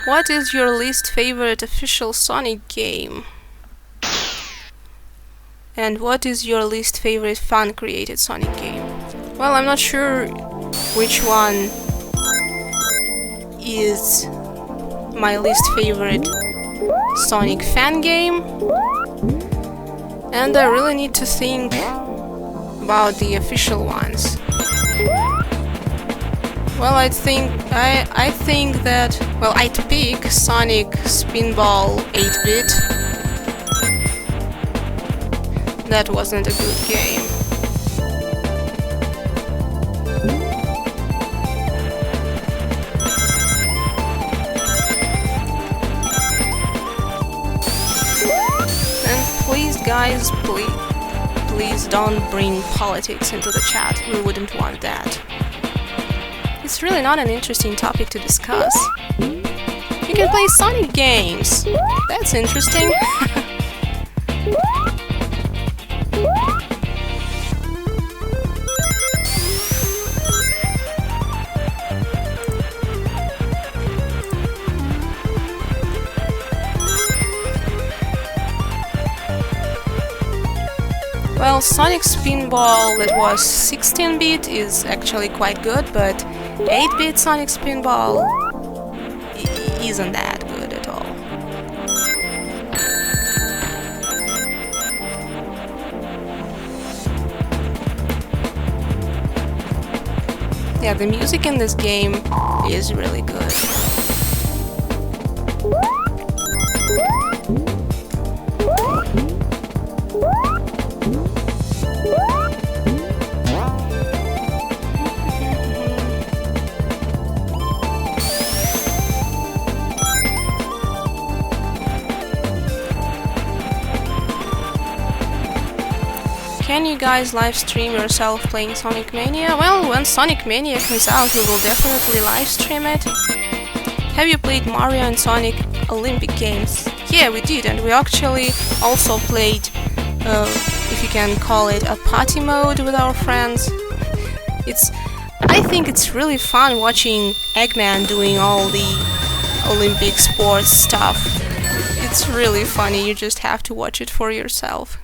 What is your least favorite official Sonic game? And what is your least favorite fan-created Sonic game? Well, I'm not sure which one is my least favorite Sonic fan game, and I really need to think about the official ones. Well, I think that, well, I'd pick Sonic Spinball 8-bit. That wasn't a good game. guys, please don't bring politics into the chat. We wouldn't want that. It's really not an interesting topic to discuss. You can play Sonic games. That's interesting. Well, Sonic Spinball that was 16-bit is actually quite good, but 8-bit Sonic Spinball isn't that good at all. Yeah, the music in this game is really good. Can you guys live stream yourself playing Sonic Mania? Well, when Sonic Mania comes out, we will definitely live stream it. Have you played Mario and Sonic Olympic games? Yeah, we did, and we actually also played, if you can call it, a party mode with our friends. I think it's really fun watching Eggman doing all the Olympic sports stuff. It's really funny, you just have to watch it for yourself.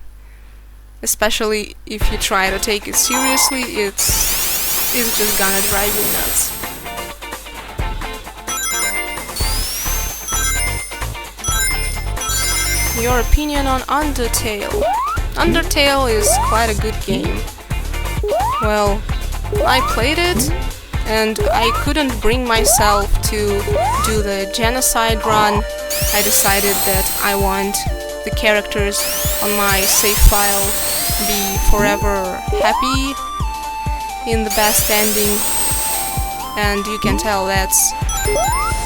Especially if you try to take it seriously, it's just gonna drive you nuts. Your opinion on Undertale? Undertale is quite a good game. Well, I played it and I couldn't bring myself to do the genocide run. I decided that I want the characters on my save file be forever happy in the best ending, and you can tell that's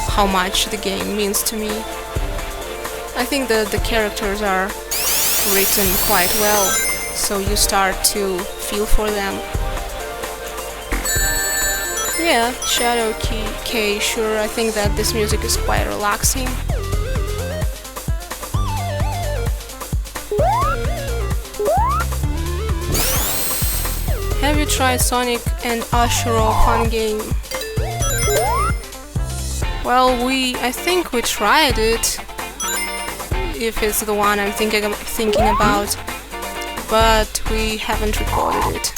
how much the game means to me. I think that the characters are written quite well, so you start to feel for them. Yeah, Shadow K, sure, I think that this music is quite relaxing. Have you tried Sonic and Ashuro Fun Game? Well, I think we tried it, if it's the one I'm thinking about, but we haven't recorded it.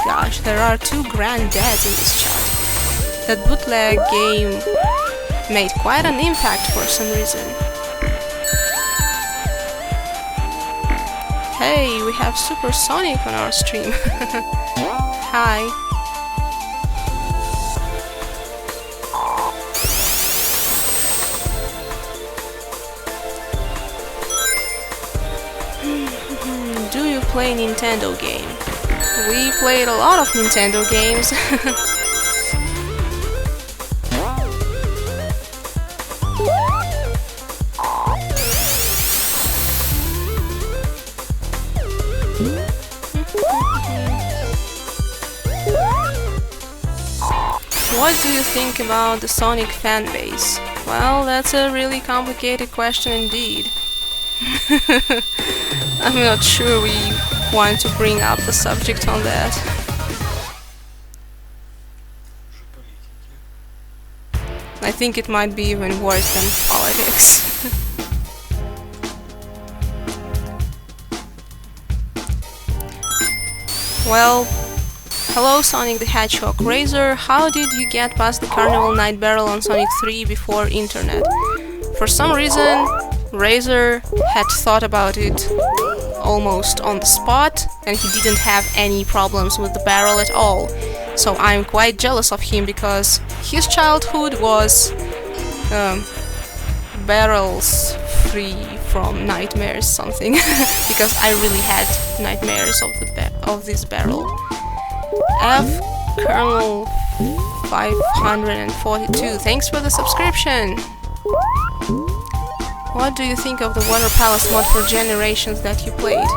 Gosh, there are two granddads in this chat. That bootleg game made quite an impact for some reason. Hey, we have Super Sonic on our stream. Hi. Do you play Nintendo game? We played a lot of Nintendo games. What do you think about the Sonic fanbase? Well, that's a really complicated question indeed. I'm not sure we want to bring up the subject on that. I think it might be even worse than politics. Well, hello Sonic the Hedgehog. Razor, how did you get past the Carnival Night Barrel on Sonic 3 before internet? For some reason, Razor had thought about it almost on the spot, and he didn't have any problems with the barrel at all. So I'm quite jealous of him, because his childhood was barrels free from nightmares something. Because I really had nightmares of this barrel. F. Colonel 542. Thanks for the subscription. What do you think of the Water Palace mod for Generations that you played?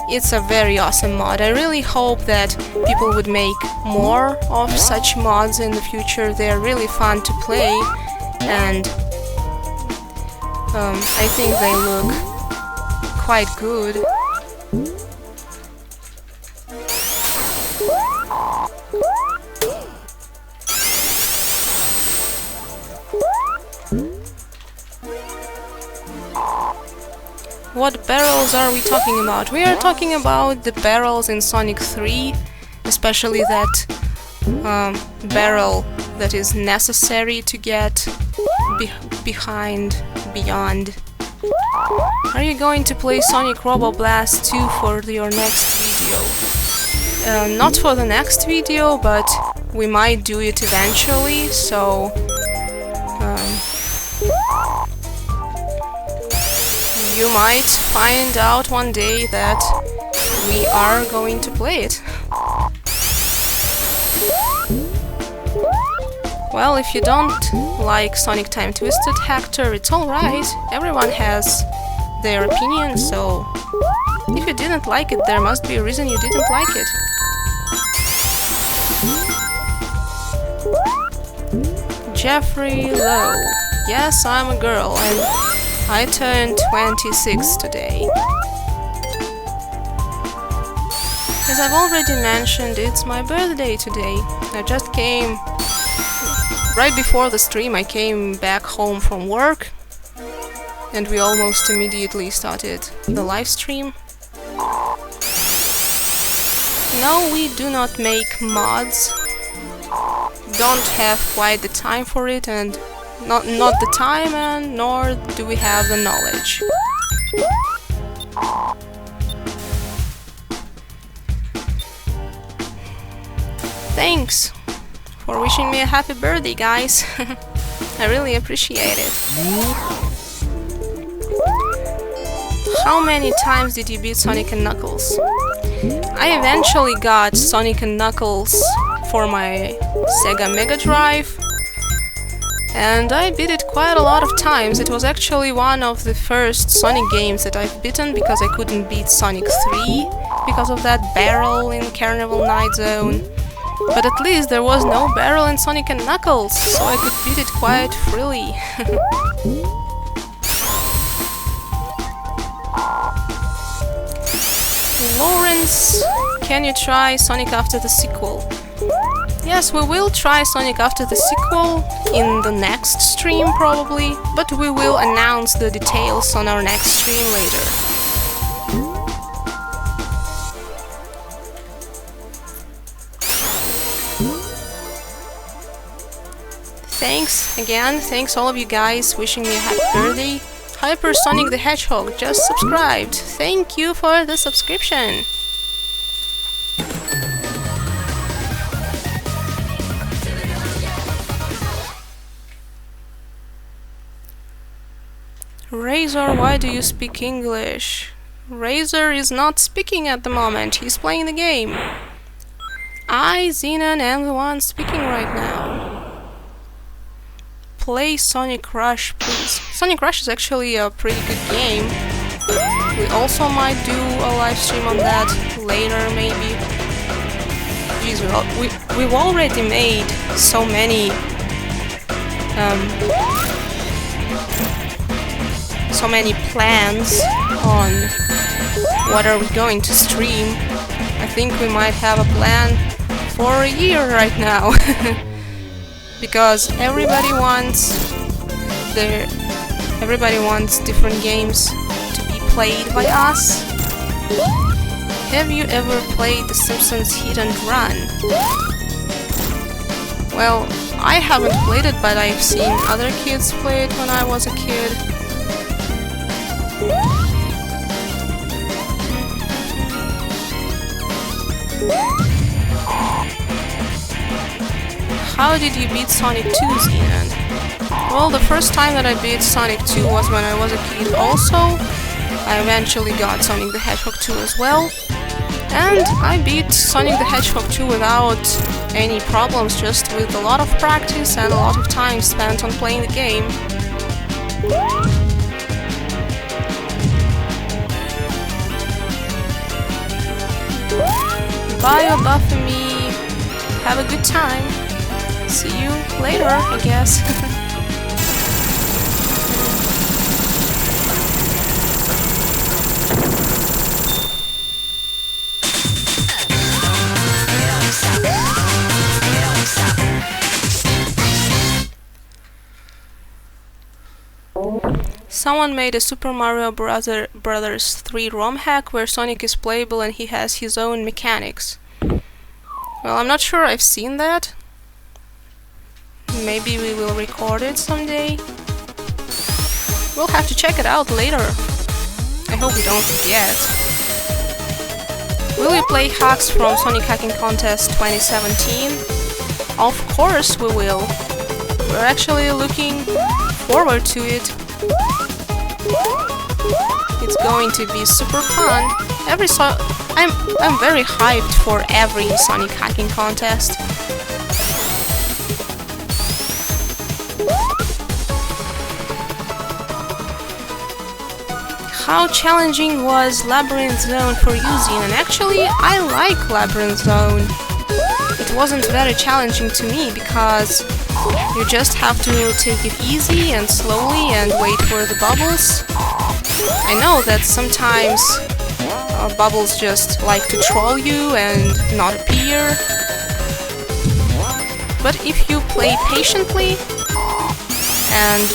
It's a very awesome mod. I really hope that people would make more of such mods in the future. They're really fun to play, and I think they look quite good. What barrels are we talking about? We are talking about the barrels in Sonic 3, especially that barrel that is necessary to get beyond. Are you going to play Sonic Robo Blast 2 for your next video? Not for the next video, but we might do it eventually, so you might find out one day that we are going to play it. Well, if you don't like Sonic Time Twisted, Hector, it's alright. Everyone has their opinion, so if you didn't like it, there must be a reason you didn't like it. Jeffrey Lowe. Yes, I'm a girl, and I turned 26 today. As I've already mentioned, it's my birthday today. I just came right before the stream. I came back home from work, and we almost immediately started the live stream. No, we do not make mods. Don't have quite the time for it, and not the time, and nor do we have the knowledge. Thanks for wishing me a happy birthday, guys. I really appreciate it. How many times did you beat Sonic and Knuckles? I eventually got Sonic and Knuckles for my SEGA Mega Drive, and I beat it quite a lot of times. It was actually one of the first Sonic games that I've beaten, because I couldn't beat Sonic 3 because of that barrel in Carnival Night Zone. But at least there was no barrel in Sonic and Knuckles, so I could beat it quite freely. Lawrence, can you try Sonic after the sequel? Yes, we will try Sonic after the sequel in the next stream probably, but we will announce the details on our next stream later. Thanks again, thanks all of you guys wishing me a happy birthday. Hypersonic the Hedgehog just subscribed. Thank you for the subscription. Razor, why do you speak English? Razor is not speaking at the moment, he's playing the game. I, Xenon, am the one speaking right now. Play Sonic Rush, please. Sonic Rush is actually a pretty good game. We also might do a live stream on that later, maybe. Jeez, we've already made so many plans on what are we going to stream. I think we might have a plan for a year right now. Because everybody wants different games to be played by us. Have you ever played The Simpsons Hit and Run? Well, I haven't played it, but I've seen other kids play it when I was a kid. How did you beat Sonic 2, Xenon? Well, the first time that I beat Sonic 2 was when I was a kid also, I eventually got Sonic the Hedgehog 2 as well. And I beat Sonic the Hedgehog 2 without any problems, just with a lot of practice and a lot of time spent on playing the game. Bye, Buffy. Have a good time. See you later, I guess. Someone made a Super Mario Brothers 3 ROM hack where Sonic is playable and he has his own mechanics. Well, I'm not sure I've seen that. Maybe we will record it someday. We'll have to check it out later. I hope we don't forget. Will we play hacks from Sonic Hacking Contest 2017? Of course we will. We're actually looking forward to it. It's going to be super fun. I'm very hyped for every Sonic Hacking Contest. How challenging was Labyrinth Zone for using? And actually, I like Labyrinth Zone. It wasn't very challenging to me because you just have to take it easy and slowly and wait for the bubbles. I know that sometimes bubbles just like to troll you and not appear. But if you play patiently and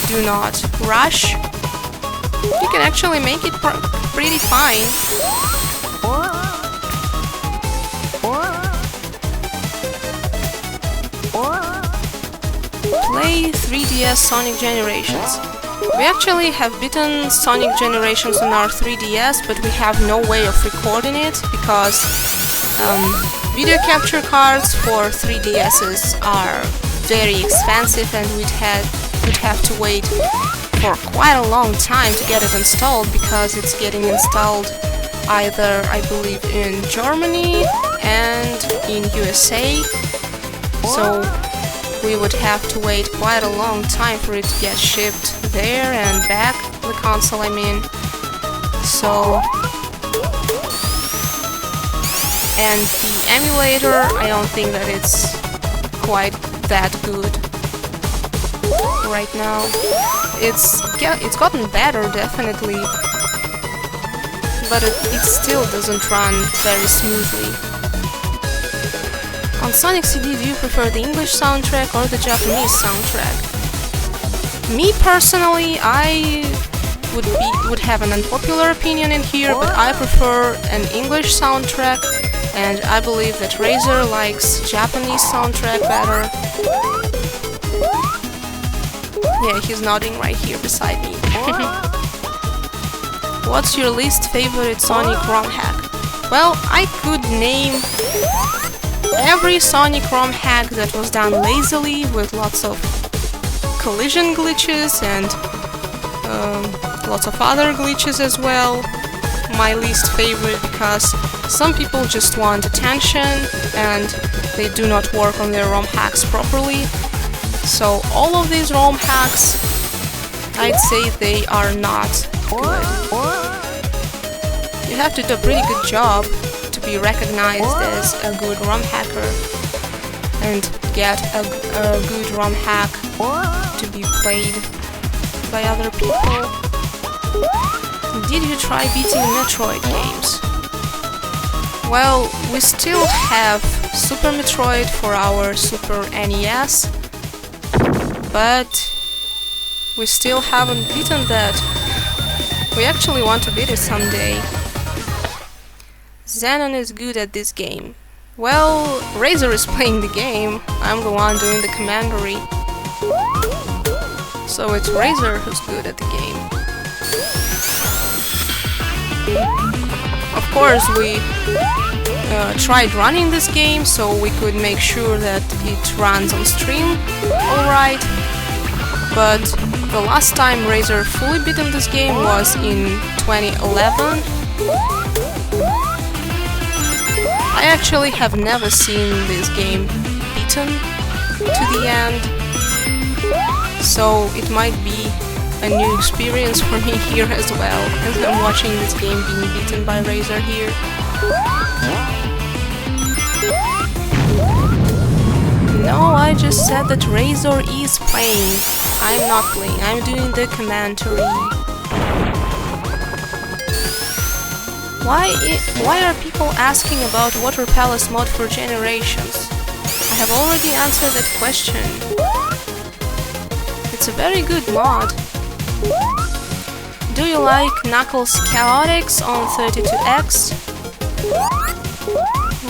do not rush, you can actually make it pretty fine. Play 3DS Sonic Generations. We actually have beaten Sonic Generations on our 3DS, but we have no way of recording it because video capture cards for 3DSs are very expensive and we'd have to wait for quite a long time to get it installed because it's getting installed either, I believe, in Germany and in USA. So we would have to wait quite a long time for it to get shipped there and back, the console I mean. So, and the emulator, I don't think that it's quite that good right now. It's gotten better, definitely, but it still doesn't run very smoothly. On Sonic CD, do you prefer the English soundtrack or the Japanese soundtrack? Me personally, I would have an unpopular opinion in here, but I prefer an English soundtrack, and I believe that Razor likes Japanese soundtrack better. Yeah, he's nodding right here beside me. What's your least favorite Sonic ROM hack? Well, I could name every Sonic ROM hack that was done lazily with lots of collision glitches and lots of other glitches as well. My least favorite because some people just want attention and they do not work on their ROM hacks properly. So all of these ROM hacks, I'd say they are not good. You have to do a pretty good job to be recognized as a good ROM hacker and get a good ROM hack to be played by other people. Did you try beating Metroid games? Well, we still have Super Metroid for our Super NES, but we still haven't beaten that. We actually want to beat it someday. Xenon is good at this game. Well, Razor is playing the game, I'm the one doing the commentary. So it's Razor who's good at the game. Of course, we tried running this game so we could make sure that it runs on stream alright. But the last time Razor fully beaten this game was in 2011. I actually have never seen this game beaten to the end, so it might be a new experience for me here as well, as I'm watching this game being beaten by Razor here. No, I just said that Razor is playing. I'm not playing, I'm doing the commentary. Why are people asking about Water Palace mod for Generations? I have already answered that question. It's a very good mod. Do you like Knuckles Chaotix on 32X?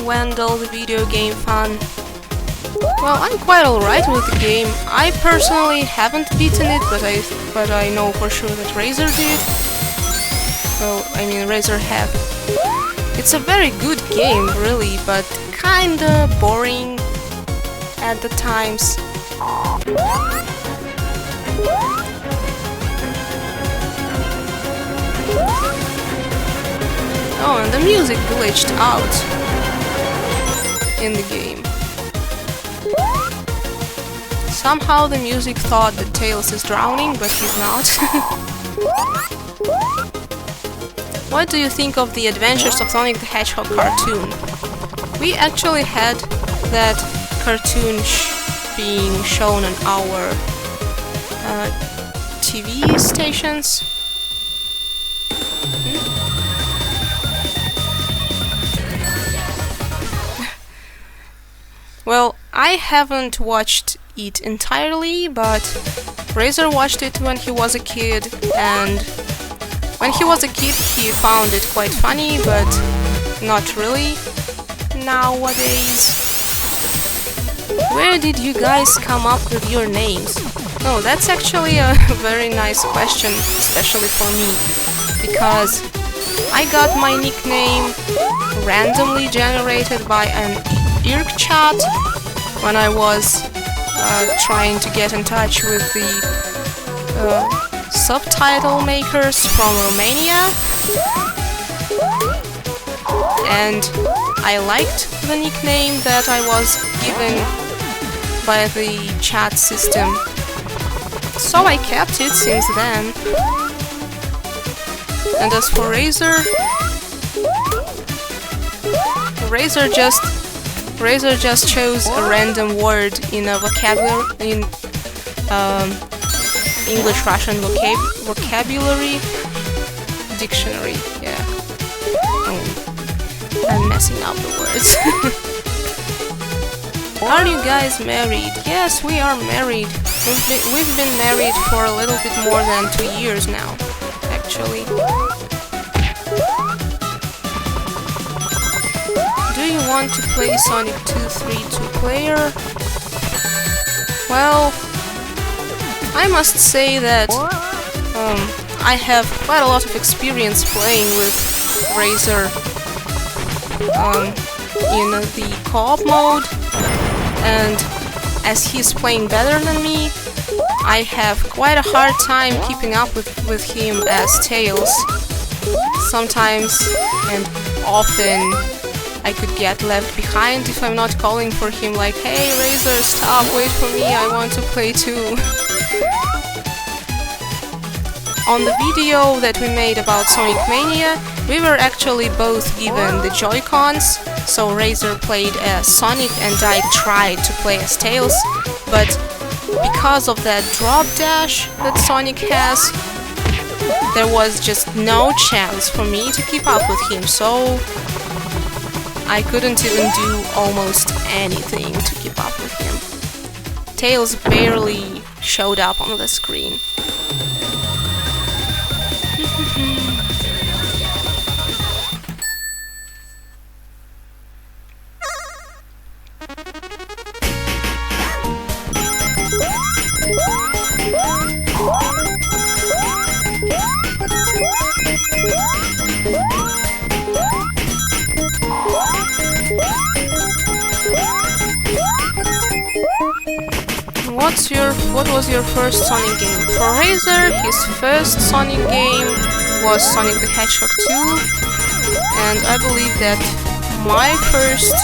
Wendell, the video game fan. Well, I'm quite alright with the game. I personally haven't beaten it, but I know for sure that Razor did. Well, I mean Razor have. It's a very good game, really, but kinda boring at the times. Oh, and the music glitched out in the game. Somehow the music thought that Tails is drowning, but he's not. What do you think of the Adventures of Sonic the Hedgehog cartoon? We actually had that cartoon being shown on our TV stations. Well, I haven't watched it entirely, but Razor watched it when he was a kid, and when he was a kid he found it quite funny, but not really nowadays. Where did you guys come up with your names? Oh, that's actually a very nice question, especially for me, because I got my nickname randomly generated by an IRC chat when I was trying to get in touch with the subtitle makers from Romania, and I liked the nickname that I was given by the chat system, so I kept it since then. And as for Razor, Razor just chose a random word in a vocabulary, in English-Russian vocabulary dictionary. Yeah, I'm messing up the words. Are you guys married? Yes, we are married. We've been married for a little bit more than 2 years now, actually. Do you want to play Sonic 2 3 2-player? Well, I must say that I have quite a lot of experience playing with Razor in the co-op mode, and as he's playing better than me, I have quite a hard time keeping up with him as Tails. Sometimes and often I could get left behind if I'm not calling for him like, "Hey Razor, stop, wait for me, I want to play too." On the video that we made about Sonic Mania, we were actually both given the Joy-Cons, so Razor played as Sonic and I tried to play as Tails, but because of that drop dash that Sonic has, there was just no chance for me to keep up with him, so I couldn't even do almost anything to keep up with him. Tails barely showed up on the screen. What was your first Sonic game? For Razor, his first Sonic game was Sonic the Hedgehog 2, and I believe that my first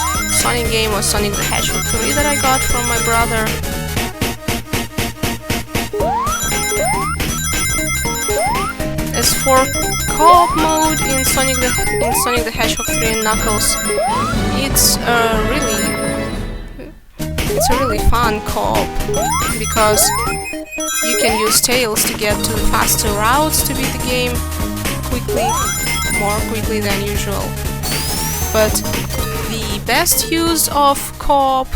Sonic game was Sonic the Hedgehog 3 that I got from my brother. As for co-op mode in Sonic the Hedgehog 3 and Knuckles, it's a really fun co-op because you can use Tails to get to faster routes to beat the game more quickly than usual. But the best use of co-op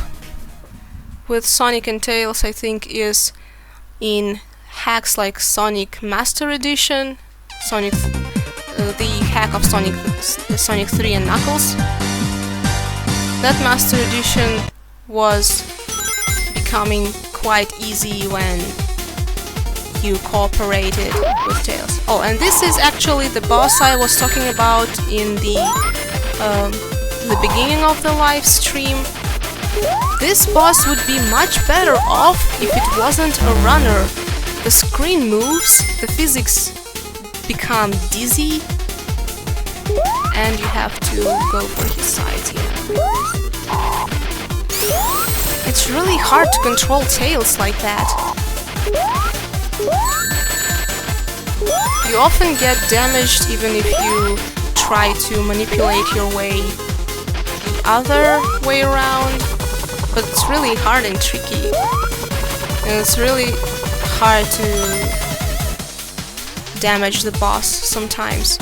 with Sonic and Tails, I think, is in hacks like Sonic Master Edition, the hack of Sonic 3 and Knuckles. That Master Edition was becoming quite easy when you cooperated with Tails. Oh, and this is actually the boss I was talking about in the beginning of the live stream. This boss would be much better off if it wasn't a runner. The screen moves, the physics become dizzy, and you have to go for his sides, yeah. It's really hard to control Tails like that. You often get damaged even if you try to manipulate your way the other way around, but it's really hard and tricky, and it's really hard to damage the boss sometimes.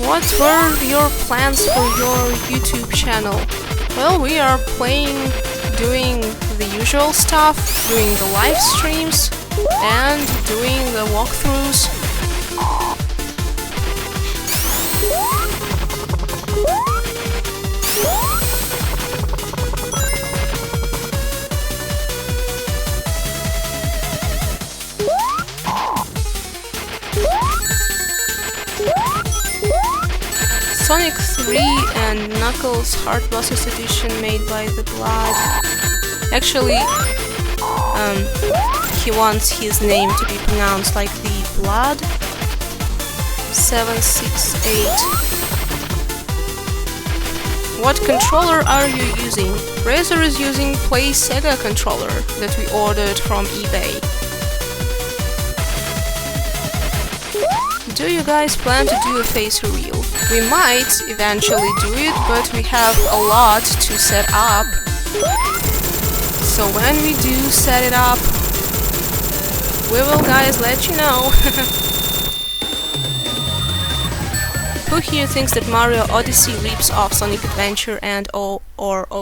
What were your plans for your YouTube channel? Well, we are doing the usual stuff, doing the live streams and doing the walkthroughs. Sonic 3 and Knuckles Hard Bosses Edition made by the Blood. Actually, he wants his name to be pronounced like the Blood 768. What controller are you using? Razer is using Play SEGA controller that we ordered from eBay. Do you guys plan to do a face reveal? We might eventually do it, but we have a lot to set up. So when we do set it up, we will, guys, let you know. Who here thinks that Mario Odyssey rips off Sonic Adventure and or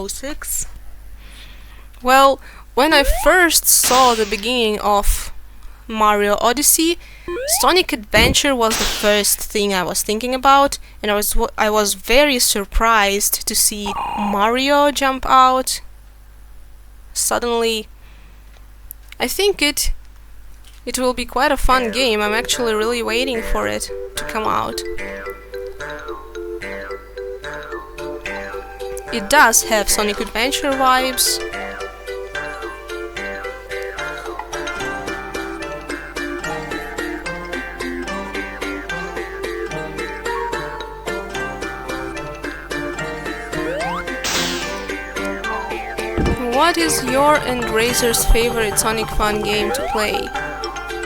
06? Well, when I first saw the beginning of Mario Odyssey, Sonic Adventure was the first thing I was thinking about, and I was very surprised to see Mario jump out suddenly. I think it will be quite a fun game. I'm actually really waiting for it to come out. It does have Sonic Adventure vibes. What is your and Razer's favorite Sonic fan game to play?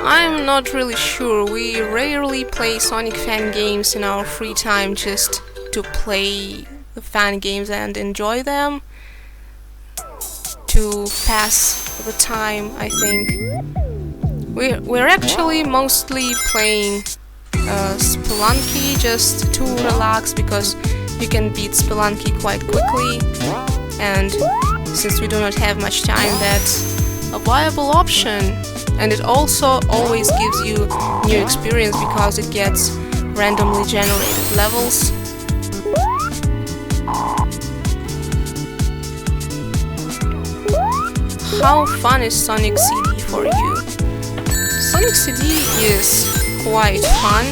I'm not really sure. We rarely play Sonic fan games in our free time just to play the fan games and enjoy them. To pass the time, I think. We're actually mostly playing Spelunky just to relax, because you can beat Spelunky quite quickly, and since we do not have much time, that's a viable option. And it also always gives you new experience because it gets randomly generated levels. How fun is Sonic CD for you? Sonic CD is quite fun.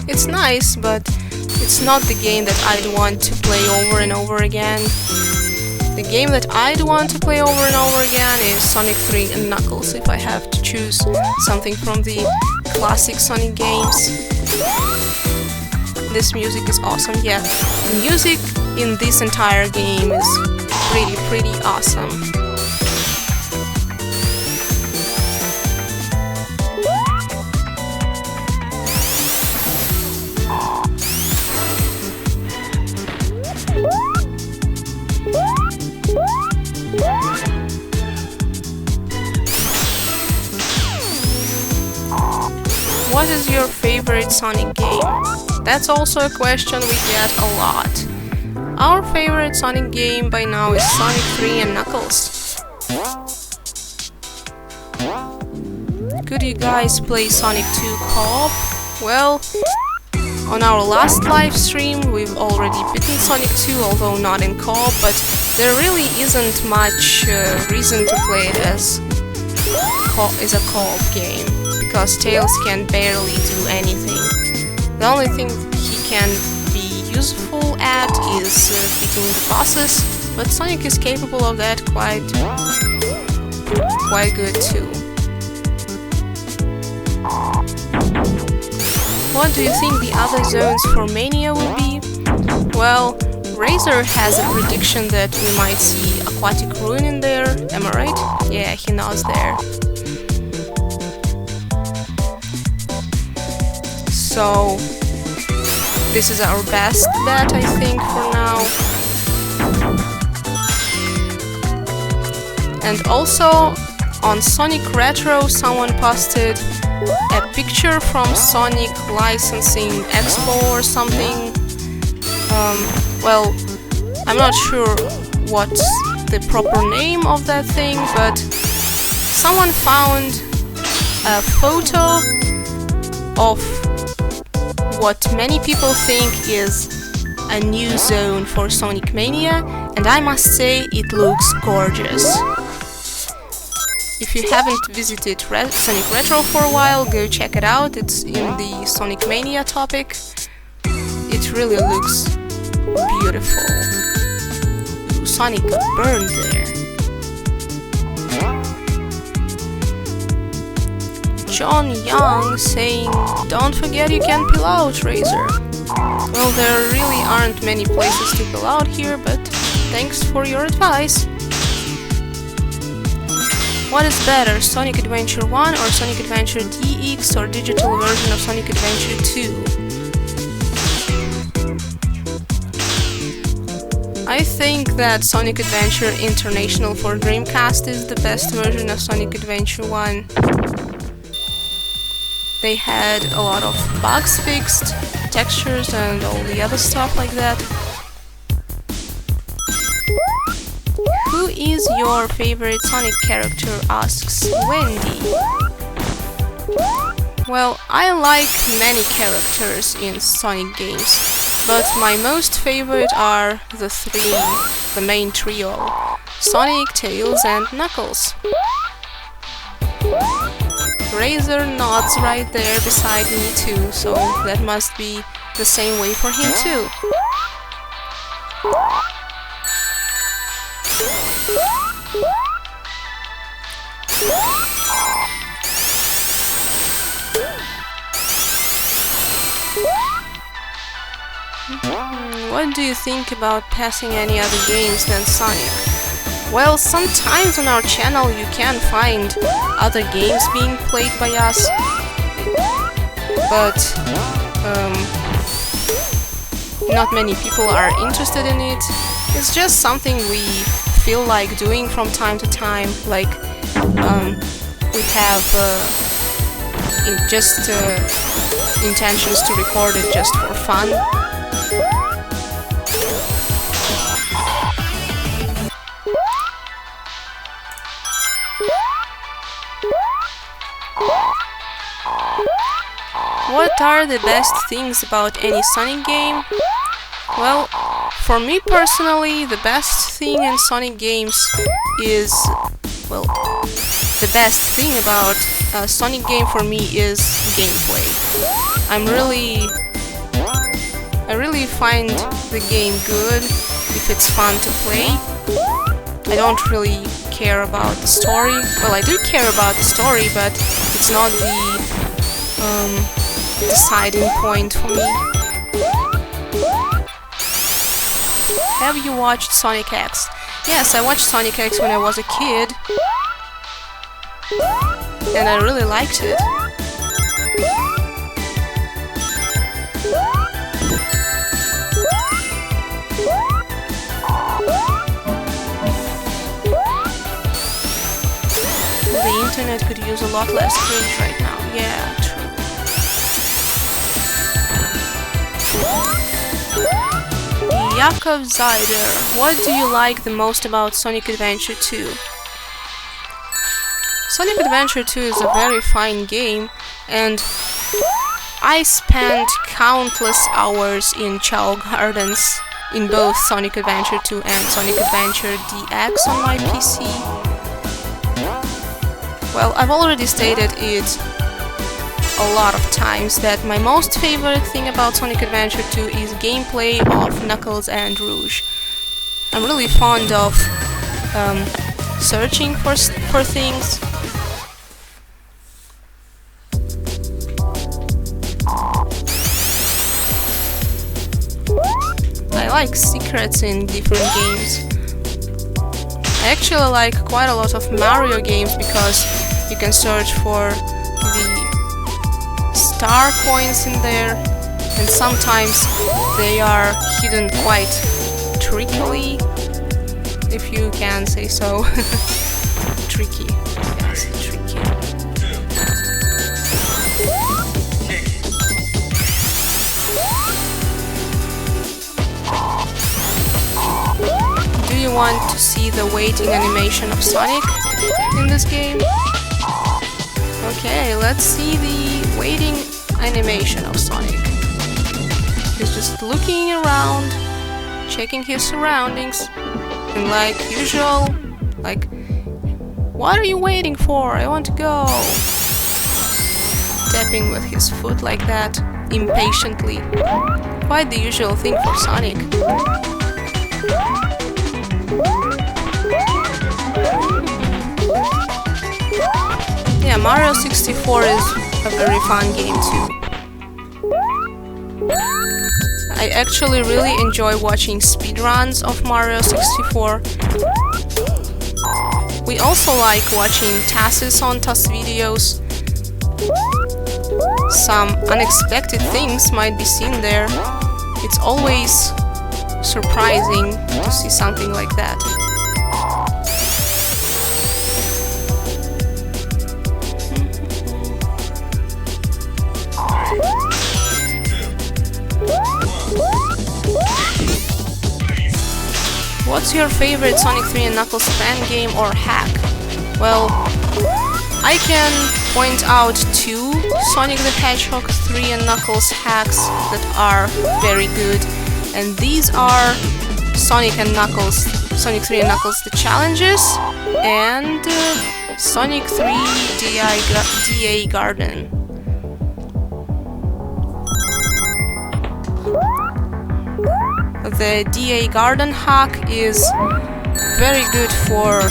It's nice, but it's not the game that I'd want to play over and over again. The game that I'd want to play over and over again is Sonic 3 and Knuckles, if I have to choose something from the classic Sonic games. This music is awesome, yeah. The music in this entire game is pretty awesome. What is your favorite Sonic game? That's also a question we get a lot. Our favorite Sonic game by now is Sonic 3 and Knuckles. Could you guys play Sonic 2 co-op? Well, on our last live stream we've already beaten Sonic 2, although not in co-op, but there really isn't much reason to play it as a co-op game, because Tails can barely do anything. The only thing he can be useful at is beating the bosses, but Sonic is capable of that quite good too. What do you think the other zones for Mania will be? Well, Razor has a prediction that we might see Aquatic Ruin in there, am I right? Yeah, he nods there. So, this is our best bet, I think, for now. And also, on Sonic Retro, someone posted a picture from Sonic Licensing Expo or something. Well, I'm not sure what's the proper name of that thing, but someone found a photo of what many people think is a new zone for Sonic Mania, and I must say it looks gorgeous. If you haven't visited Sonic Retro for a while, go check it out. It's in the Sonic Mania topic. It really looks beautiful. Ooh, Sonic got burned there. John Young saying, don't forget you can peel out, Razor. Well, there really aren't many places to peel out here, but thanks for your advice. What is better, Sonic Adventure 1 or Sonic Adventure DX or digital version of Sonic Adventure 2? I think that Sonic Adventure International for Dreamcast is the best version of Sonic Adventure 1. They had a lot of bugs fixed, textures and all the other stuff like that. Who is your favorite Sonic character, asks Wendy. Well, I like many characters in Sonic games, but my most favorite are the main trio, Sonic, Tails and Knuckles. Razor nods right there beside me too, so that must be the same way for him too. What do you think about passing any other games than Sonic? Well, sometimes on our channel you can find other games being played by us, but not many people are interested in it. It's just something we feel like doing from time to time, like we have intentions to record it just for fun. What are the best things about any Sonic game? Well, for me personally, the best thing in Sonic games is, well, the best thing about a Sonic game for me is gameplay. I really find the game good if it's fun to play. I don't really care about the story. Well, I do care about the story, but it's not the deciding point for me. Have you watched Sonic X? Yes, I watched Sonic X when I was a kid, and I really liked it. The internet could use a lot less cringe right now. Yeah, true. Yakov Zyder, what do you like the most about Sonic Adventure 2? Sonic Adventure 2 is a very fine game, and I spent countless hours in Chow Gardens in both Sonic Adventure 2 and Sonic Adventure DX on my PC. Well, I've already stated it a lot of times that my most favorite thing about Sonic Adventure 2 is gameplay of Knuckles and Rouge. I'm really fond of searching for things. I like secrets in different games. I actually like quite a lot of Mario games because you can search for the star coins in there, and sometimes they are hidden quite trickily, if you can say so. Tricky, yes, tricky. Do you want to see the waiting animation of Sonic in this game? Okay, let's see the waiting animation of Sonic. He's just looking around, checking his surroundings, and like usual, like, what are you waiting for? I want to go! Tapping with his foot like that, impatiently. Quite the usual thing for Sonic. Yeah, Mario 64 is a very fun game too. I actually really enjoy watching speedruns of Mario 64. We also like watching TASes on TAS videos. Some unexpected things might be seen there. It's always surprising to see something like that. What's your favorite Sonic 3 and Knuckles fan game or hack? Well, I can point out two Sonic the Hedgehog 3 and Knuckles hacks that are very good, and these are Sonic 3 and Knuckles The Challenges and Sonic 3 DA Garden. The DA Garden hack is very good for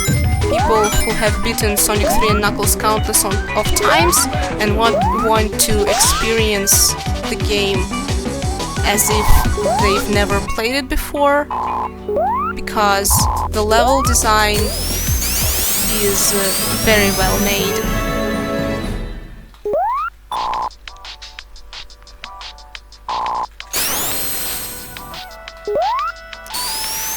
people who have beaten Sonic 3 and Knuckles countless of times and want to experience the game as if they've never played it before, because the level design is very well made.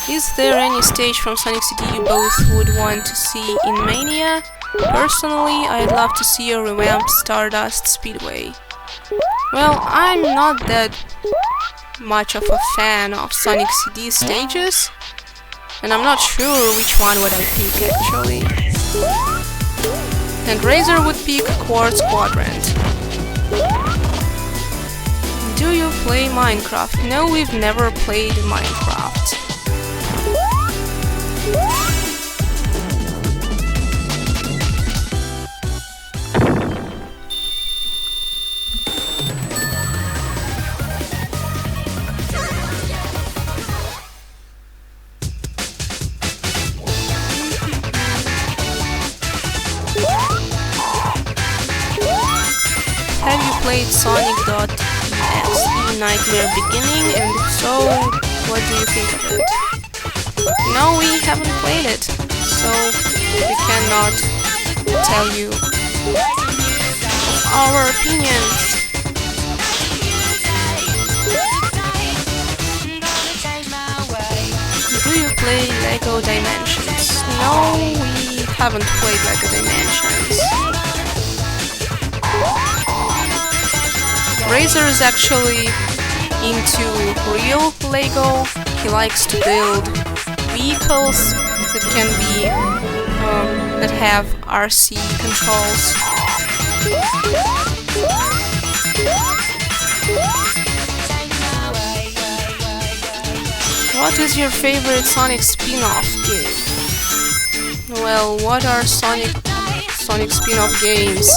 Is there any stage from Sonic CD you both would want to see in Mania? Personally, I'd love to see a revamped Stardust Speedway. Well, I'm not that much of a fan of Sonic CD stages, and I'm not sure which one would I pick actually. And Razor would pick Quartz Quadrant. Do you play Minecraft? No, we've never played Minecraft. played Sonic.exe Nightmare Beginning, and if so, what do you think of it? No, we haven't played it, so we cannot tell you our opinions. Do you play LEGO Dimensions? No, we haven't played LEGO Dimensions. Razor is actually into real LEGO. He likes to build vehicles that can be that have RC controls. What is your favorite Sonic spin-off game? Well, what are Sonic spin-off games?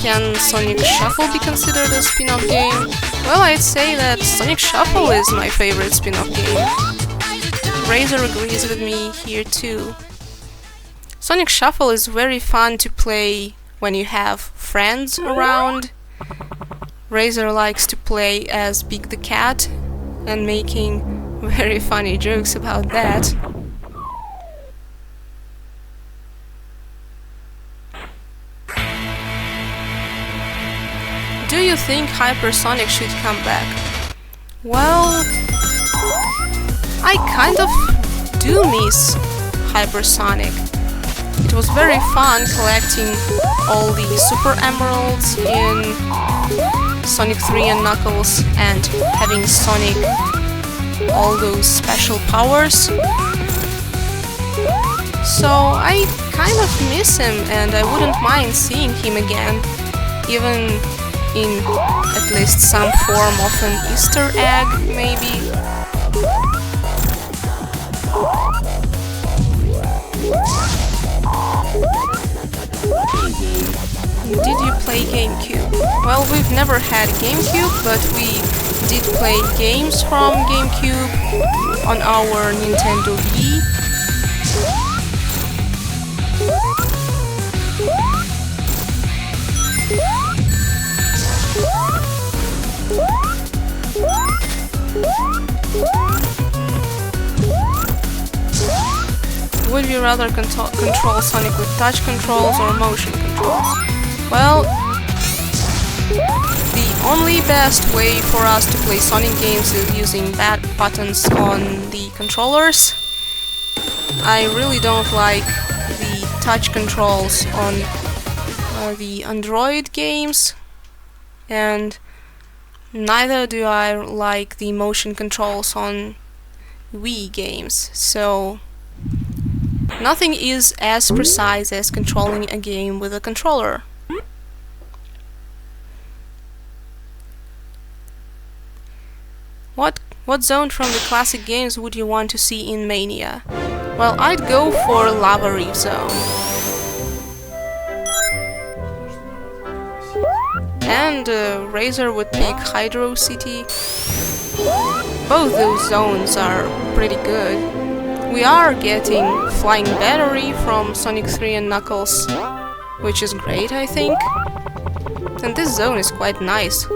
Can Sonic Shuffle be considered a spin-off game? Well, I'd say that Sonic Shuffle is my favorite spin-off game. Razor agrees with me here too. Sonic Shuffle is very fun to play when you have friends around. Razor likes to play as Big the Cat and making very funny jokes about that. Do you think Hypersonic should come back? Well, I kind of do miss Hypersonic. It was very fun collecting all the Super Emeralds in Sonic 3 and Knuckles and having Sonic all those special powers. So I kind of miss him and I wouldn't mind seeing him again, even in at least some form of an Easter egg, maybe. Did you play GameCube? Well, we've never had GameCube, but we did play games from GameCube on our Nintendo Wii. Would you rather control Sonic with touch controls or motion controls? Well, the only best way for us to play Sonic games is using bad buttons on the controllers. I really don't like the touch controls on the Android games, and neither do I like the motion controls on Wii games, so nothing is as precise as controlling a game with a controller. What zone from the classic games would you want to see in Mania? Well, I'd go for Lava Reef Zone. And Razor would pick Hydro City. Both those zones are pretty good. We are getting Flying Battery from Sonic 3 and Knuckles, which is great, I think. And this zone is quite nice.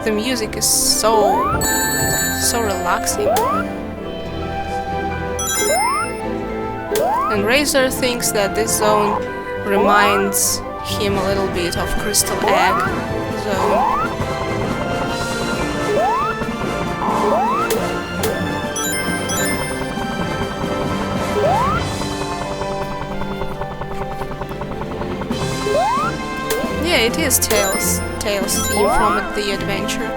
The music is so relaxing. And Razor thinks that this zone reminds him a little bit of Crystal Egg Zone. Yeah, it is Tails' theme from the adventure.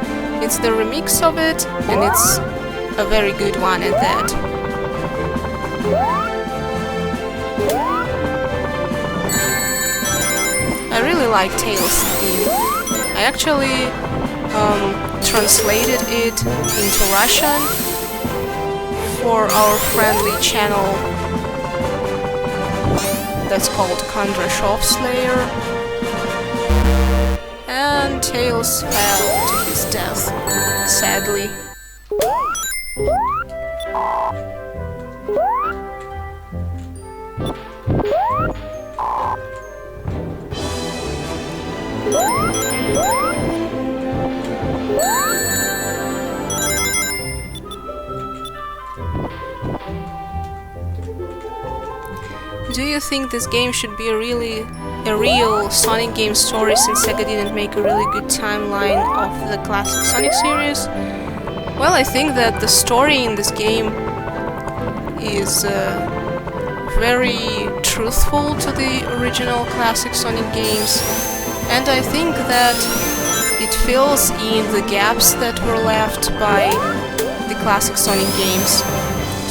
It's the remix of it, and it's a very good one at that. I really like Tails' theme. I actually translated it into Russian for our friendly channel that's called Kondrashov Slayer. And Tails fell to his death, sadly. Do you think this game should be a real Sonic game story, since SEGA didn't make a really good timeline of the classic Sonic series? Well, I think that the story in this game is very truthful to the original classic Sonic games, and I think that it fills in the gaps that were left by the classic Sonic games.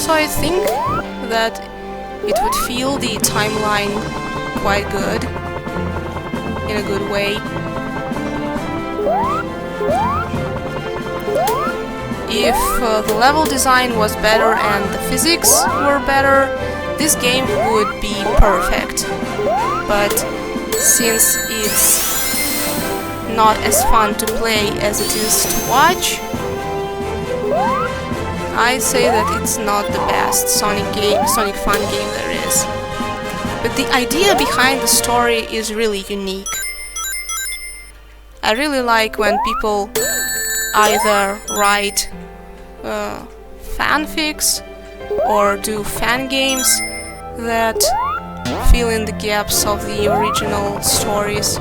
So I think that it would feel the timeline quite good, in a good way. If the level design was better and the physics were better, this game would be perfect. But since it's not as fun to play as it is to watch, I say that it's not the best Sonic fun game there is. But the idea behind the story is really unique. I really like when people either write fanfics or do fan games that fill in the gaps of the original stories.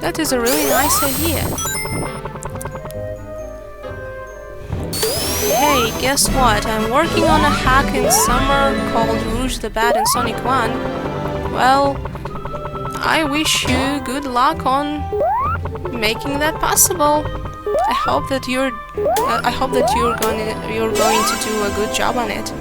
That is a really nice idea. Hey, guess what? I'm working on a hack in summer called Rouge the Bat in Sonic 1. Well, I wish you good luck on making that possible. I hope that you're going to do a good job on it.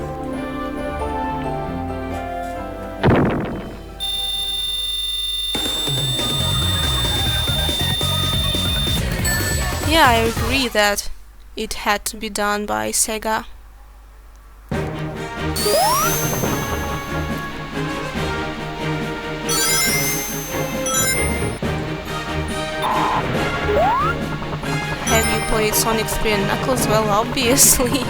Yeah, I agree that it had to be done by SEGA. Have you played Sonic 3 and Knuckles? Well, obviously.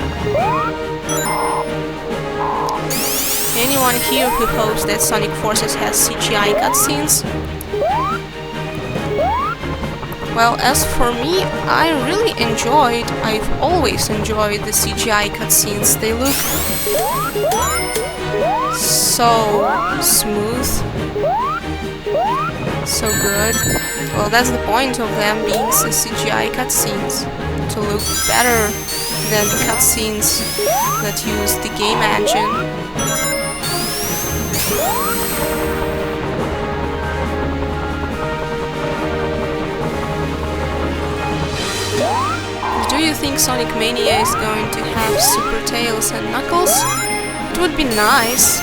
Anyone here who hopes that Sonic Forces has CGI cutscenes? Well, as for me, I've always enjoyed the CGI cutscenes. They look so smooth, so good. Well, that's the point of them being CGI cutscenes, to look better than the cutscenes that use the game engine. Do you think Sonic Mania is going to have Super Tails and Knuckles? It would be nice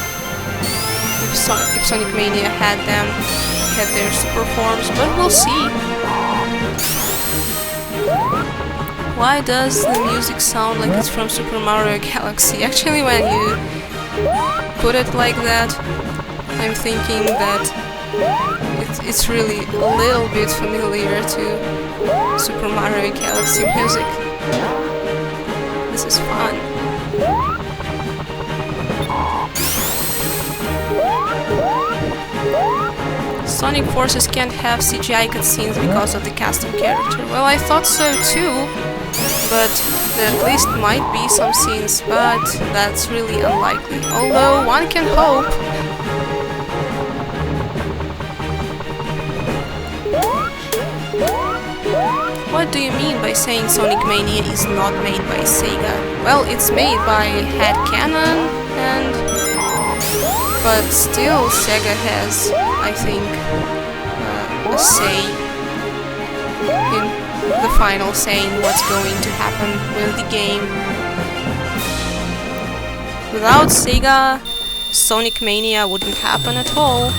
if Sonic Mania had their super forms, but we'll see. Why does the music sound like it's from Super Mario Galaxy? Actually, when you put it like that, I'm thinking that it's really a little bit familiar to Super Mario Galaxy music. This is fun. Sonic Forces can't have CGI cutscenes because of the custom character. Well, I thought so too, but there at least might be some scenes, but that's really unlikely. Although one can hope. What do you mean by saying Sonic Mania is not made by SEGA? Well, it's made by Headcanon, but still SEGA has, I think, a say in the final say in what's going to happen with the game. Without SEGA, Sonic Mania wouldn't happen at all.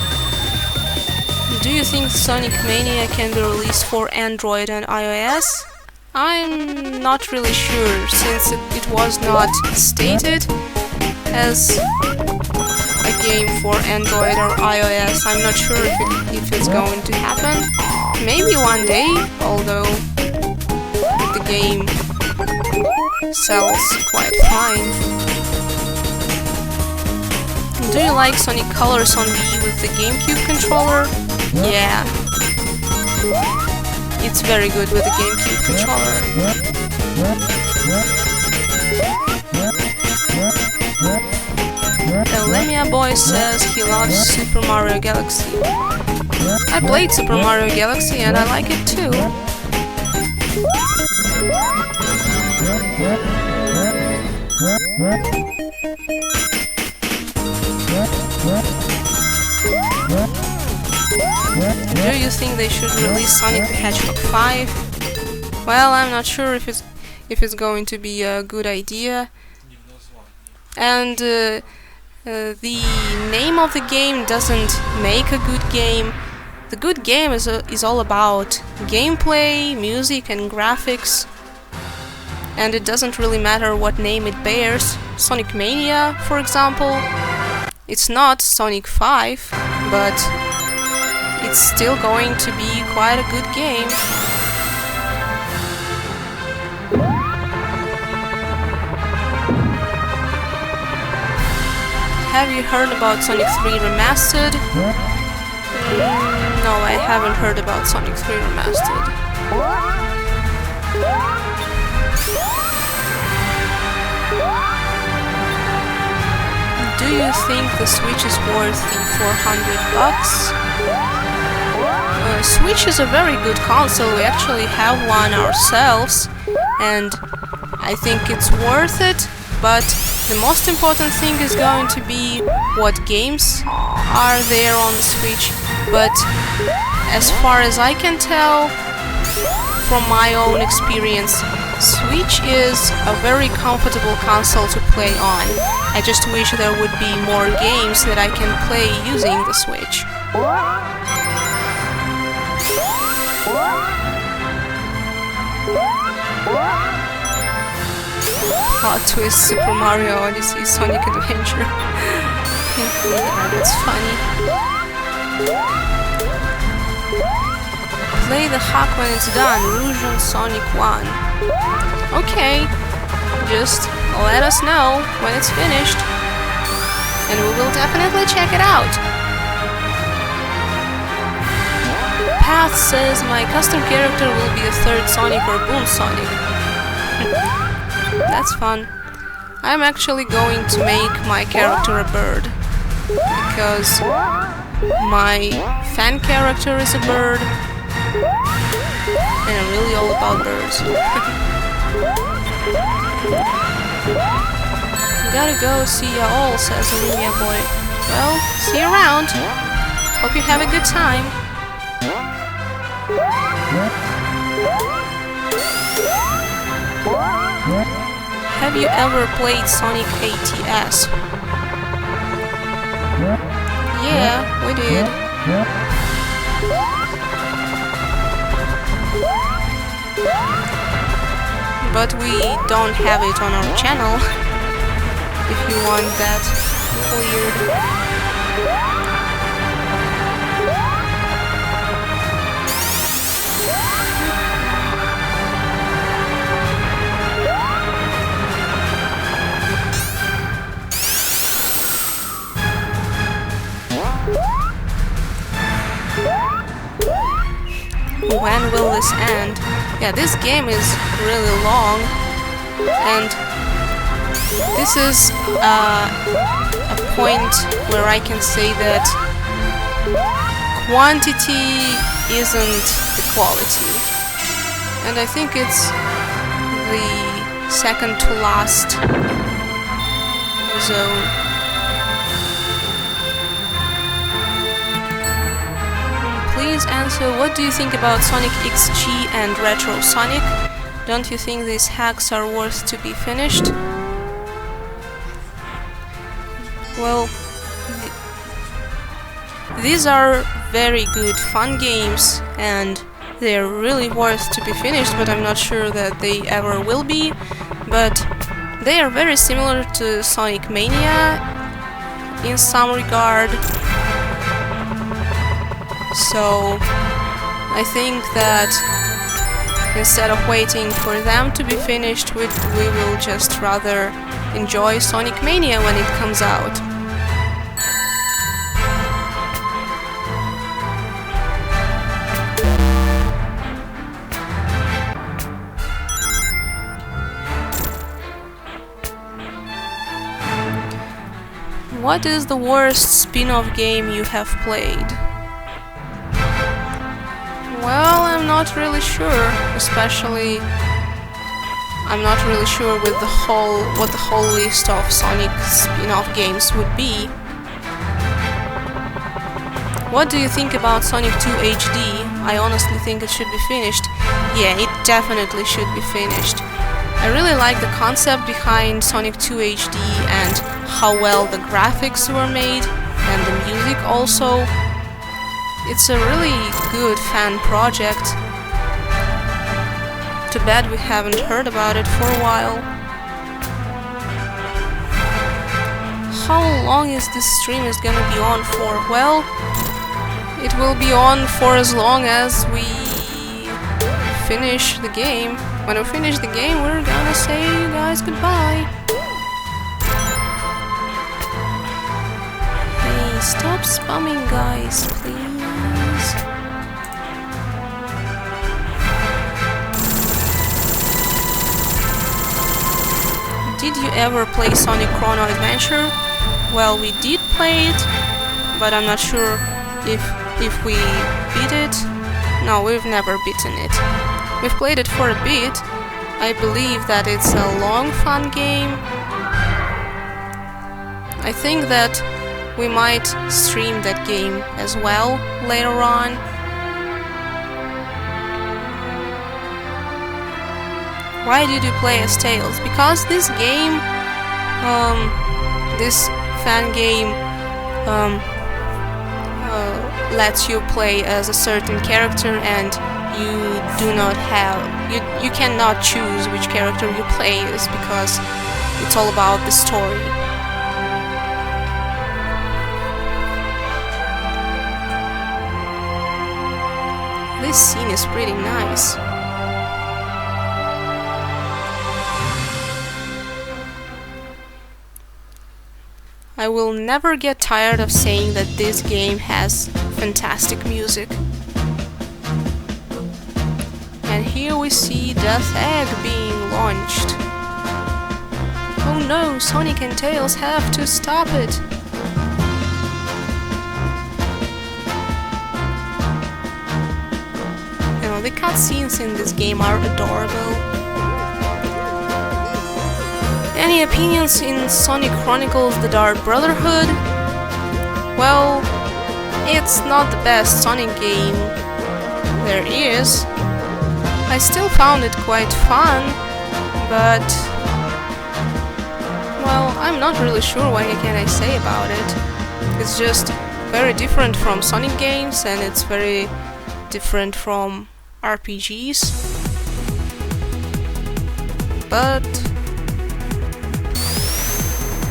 Do you think Sonic Mania can be released for Android and iOS? I'm not really sure, since it was not stated as a game for Android or iOS. I'm not sure if it's going to happen. Maybe one day, although the game sells quite fine. Do you like Sonic Colors on Wii with the GameCube controller? Yeah. It's very good with the GameCube controller. The Lemia boy says he loves Super Mario Galaxy. I played Super Mario Galaxy and I like it too. Do you think they should release Sonic the Hedgehog 5? Well, I'm not sure if it's going to be a good idea. And the name of the game doesn't make a good game. The good game is all about gameplay, music and graphics. And it doesn't really matter what name it bears. Sonic Mania, for example, it's not Sonic 5, but it's still going to be quite a good game. Have you heard about Sonic 3 Remastered? No, I haven't heard about Sonic 3 Remastered. Do you think the Switch is worth the $400? Switch is a very good console. We actually have one ourselves, and I think it's worth it. But the most important thing is going to be what games are there on the Switch. But as far as I can tell from my own experience, Switch is a very comfortable console to play on. I just wish there would be more games that I can play using the Switch. Plot twist: Super Mario Odyssey, Sonic Adventure. Yeah, that's funny. Play the hack when it's done. Rouge on Sonic 1. Okay, just let us know when it's finished, and we will definitely check it out. Path says my custom character will be a third Sonic or Boom Sonic. That's fun. I'm actually going to make my character a bird, because my fan character is a bird, and I'm really all about birds. Gotta go, see ya all, says Olivia boy. Well, see you around. Hope you have a good time. Have you ever played Sonic ATS? Yeah, we did. But we don't have it on our channel, if you want that cleared. When will this end? Yeah, this game is really long, and this is a point where I can say that quantity isn't the quality, and I think it's the second to last zone. Please answer, what do you think about Sonic XG and Retro Sonic? Don't you think these hacks are worth to be finished? Well, these are very good fun games, and they're really worth to be finished, but I'm not sure that they ever will be. But they are very similar to Sonic Mania in some regard. So I think that instead of waiting for them to be finished, we will just rather enjoy Sonic Mania when it comes out. What is the worst spin-off game you have played? Well, I'm not really sure, especially I'm not really sure with what the whole list of Sonic spin-off games would be. What do you think about Sonic 2 HD? I honestly think it should be finished. Yeah, it definitely should be finished. I really like the concept behind Sonic 2 HD and how well the graphics were made, and the music also. It's a really good fan project. Too bad we haven't heard about it for a while. How long is this stream is gonna be on for? Well, it will be on for as long as we finish the game. When we finish the game, we're gonna say you guys goodbye. Hey, stop spamming, guys, please. Did you ever play Sonic Chrono Adventure? Well, we did play it, but I'm not sure if we beat it. No, we've never beaten it. We've played it for a bit. I believe that it's a long, fun game. I think that we might stream that game as well later on. Why did you play as Tails? Because this game, this fan game, lets you play as a certain character, and you do not have, you cannot choose which character you play as, because it's all about the story. This scene is pretty nice. I will never get tired of saying that this game has fantastic music. And here we see Death Egg being launched. Oh no, Sonic and Tails have to stop it! You know, the cutscenes in this game are adorable. Any opinions in Sonic Chronicles: The Dark Brotherhood? Well, it's not the best Sonic game there is. I still found it quite fun, but well, I'm not really sure what can I say about it. It's just very different from Sonic games, and it's very different from RPGs. But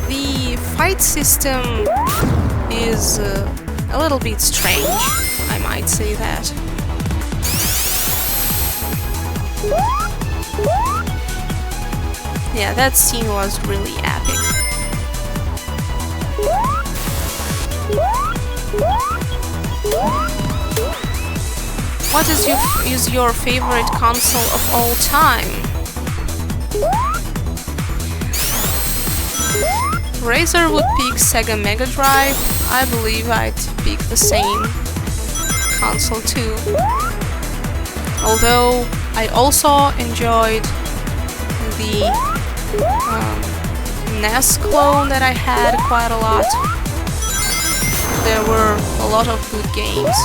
the fight system is a little bit strange, I might say that. Yeah, that scene was really epic. What is your favorite console of all time? Razer would pick Sega Mega Drive. I believe I'd pick the same console too. Although I also enjoyed the NES clone that I had quite a lot. There were a lot of good games.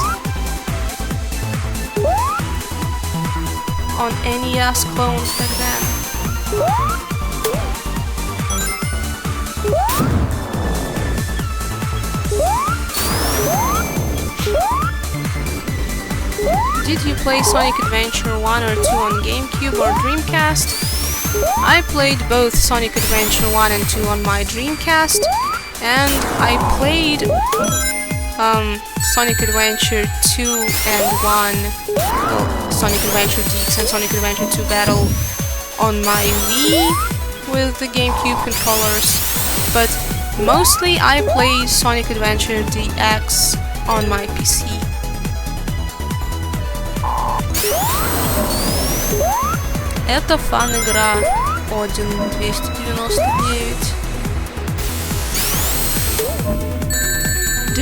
On NES clones back then. Did you play Sonic Adventure 1 or 2 on GameCube or Dreamcast? I played both Sonic Adventure 1 and 2 on my Dreamcast, and I played Sonic Adventure 2 and 1, well, Sonic Adventure DX and Sonic Adventure 2 Battle on my Wii with the GameCube controllers, but mostly I play Sonic Adventure DX on my PC. Это фан-игра. Один 299.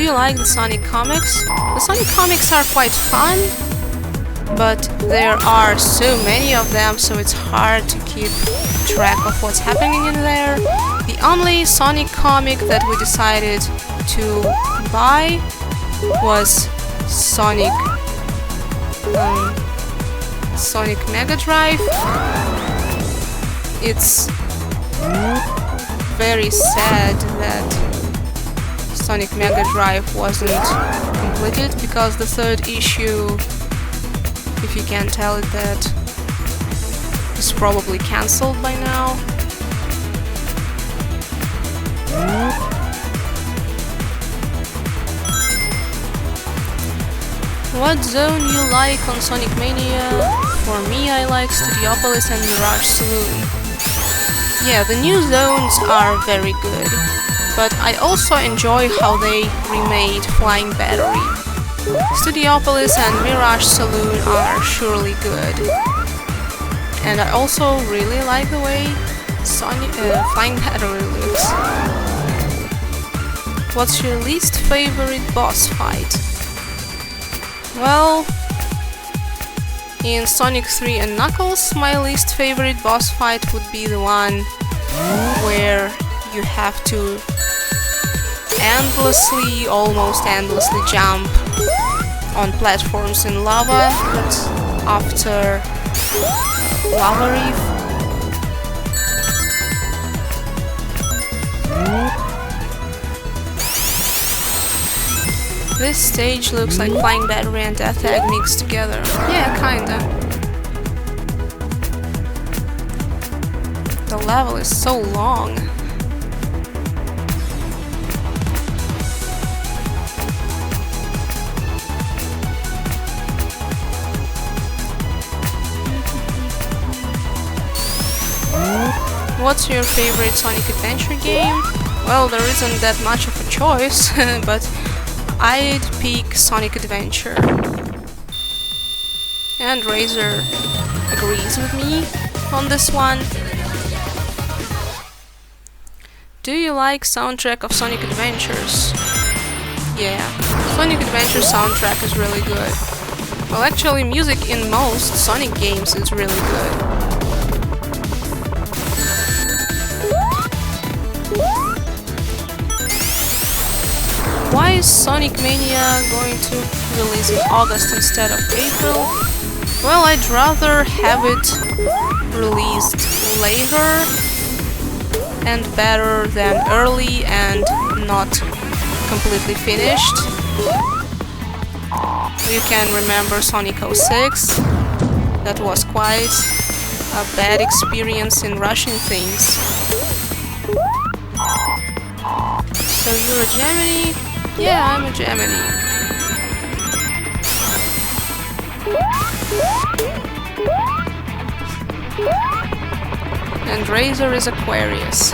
Do you like the Sonic comics? The Sonic comics are quite fun, but there are so many of them, so it's hard to keep track of what's happening in there. The only Sonic comic that we decided to buy was Sonic Mega Drive. It's very sad that Sonic Mega Drive wasn't completed, because the third issue, if you can tell it, that is probably cancelled by now. What zone you like on Sonic Mania? For me, I like Studiopolis and Mirage Saloon. Yeah, the new zones are very good, but I also enjoy how they remade Flying Battery. Studiopolis and Mirage Saloon are surely good. And I also really like the way Flying Battery looks. What's your least favorite boss fight? Well, in Sonic 3 and Knuckles, my least favorite boss fight would be the one where you have to almost endlessly jump on platforms in lava, but after Lava Reef. This stage looks like Flying Battery and Death Egg mixed together. Yeah, kinda. The level is so long. What's your favorite Sonic Adventure game? Well, there isn't that much of a choice, but I'd pick Sonic Adventure. And Razor agrees with me on this one. Do you like soundtrack of Sonic Adventures? Yeah, Sonic Adventure soundtrack is really good. Well, actually, music in most Sonic games is really good. Why is Sonic Mania going to release in August instead of April? Well, I'd rather have it released later and better than early and not completely finished. You can remember Sonic 06. That was quite a bad experience in rushing things. So you're a Gemini? Yeah, I'm a Gemini. And Razor is Aquarius.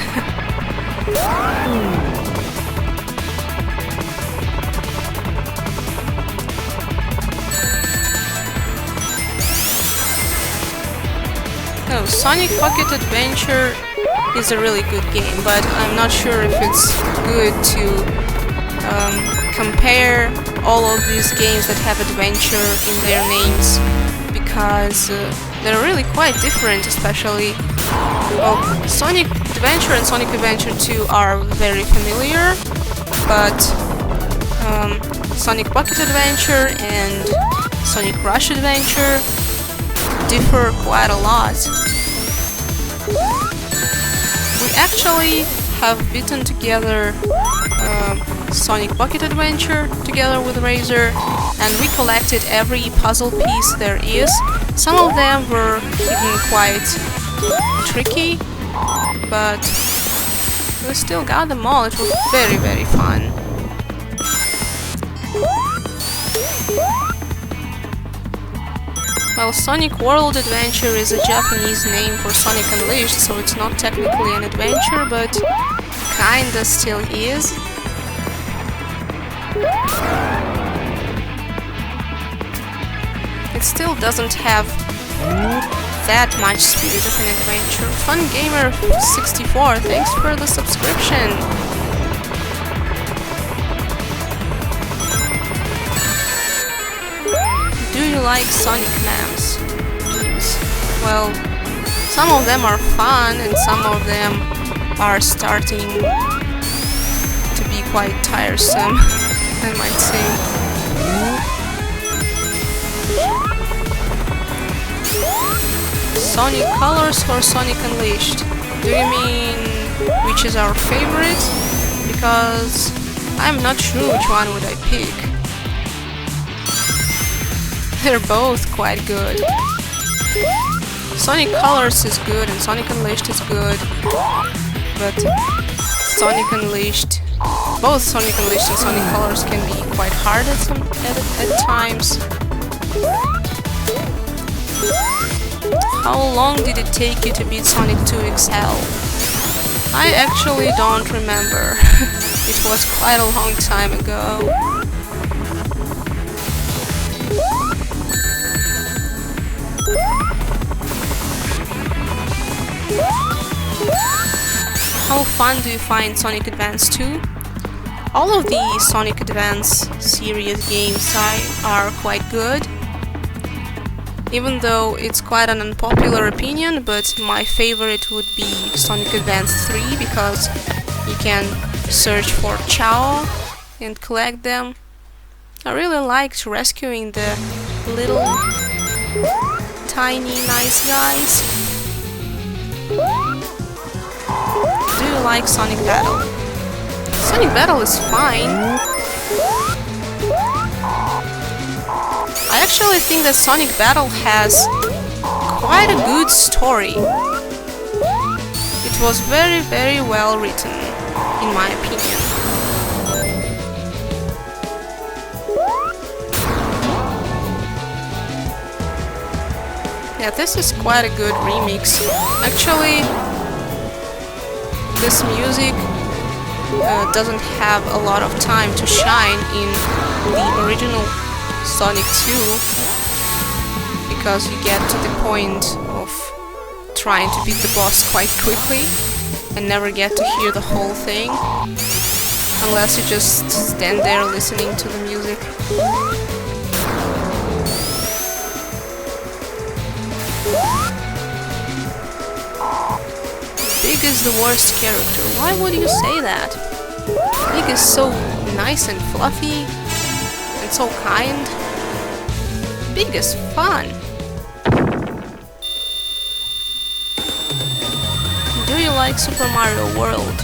Oh, Sonic Pocket Adventure is a really good game, but I'm not sure if it's good to compare all of these games that have adventure in their names, because they're really quite different, especially, well, Sonic Adventure and Sonic Adventure 2 are very familiar, but Sonic Pocket Adventure and Sonic Rush Adventure differ quite a lot. We actually have beaten together Sonic Pocket Adventure together with Razor, and we collected every puzzle piece there is. Some of them were even quite tricky, but we still got them all. It was very, very fun. Well, Sonic World Adventure is a Japanese name for Sonic Unleashed, so it's not technically an adventure, but kinda still is. It still doesn't have that much spirit of an adventure. FunGamer64, thanks for the subscription. like Sonic memes? Well, some of them are fun and some of them are starting to be quite tiresome, I might say. Sonic Colors or Sonic Unleashed? Do you mean which is our favorite? Because I'm not sure which one would I pick. They're both quite good. Sonic Colors is good and Sonic Unleashed is good, but Sonic Unleashed, both Sonic Unleashed and Sonic Colors can be quite hard at times. How long did it take you to beat Sonic 2 XL? I actually don't remember. It was quite a long time ago. How fun do you find Sonic Advance 2? All of the Sonic Advance series games are quite good. Even though it's quite an unpopular opinion, but my favorite would be Sonic Advance 3 because you can search for Chao and collect them. I really liked rescuing the little tiny nice guys. Do you like Sonic Battle? Sonic Battle is fine. I actually think that Sonic Battle has quite a good story. It was very, very well written, in my opinion. Yeah, this is quite a good remix. Actually, this music doesn't have a lot of time to shine in the original Sonic 2 because you get to the point of trying to beat the boss quite quickly and never get to hear the whole thing unless you just stand there listening to the music. Big is the worst character. Why would you say that? Big is so nice and fluffy and so kind. Big is fun. Do you like Super Mario World?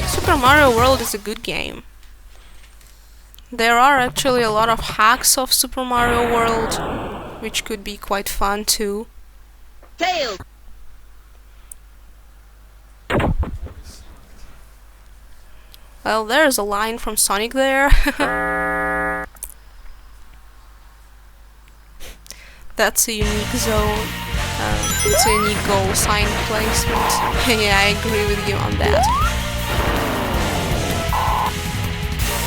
Super Mario World is a good game. There are actually a lot of hacks of Super Mario World, which could be quite fun too. Tail. Well, there's a line from Sonic there. That's a unique zone. It's a unique goal sign placement. Yeah, I agree with you on that.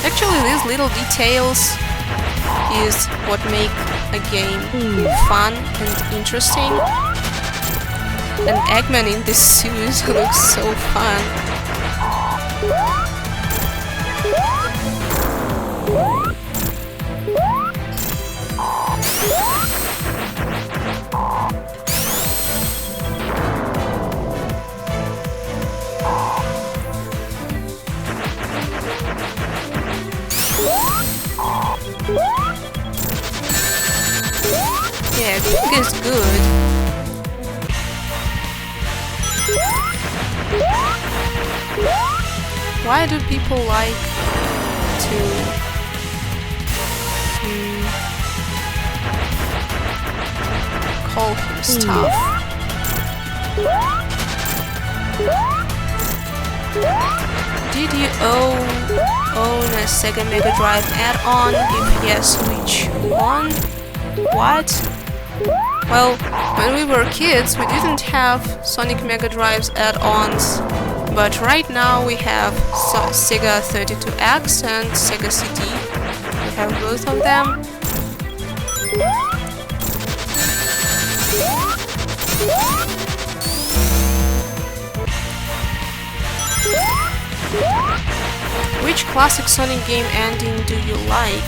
Actually, these little details is what make a game fun and interesting. And Eggman in this suit looks so fun. Yeah, Big is good. Why do people like to call him stuff? Did you own a Sega Mega Drive add-on? If yes, which one? What? Well, when we were kids, we didn't have Sonic Mega Drive's add-ons, but right now we have Sega 32X and Sega CD. We have both of them. Which classic Sonic game ending do you like?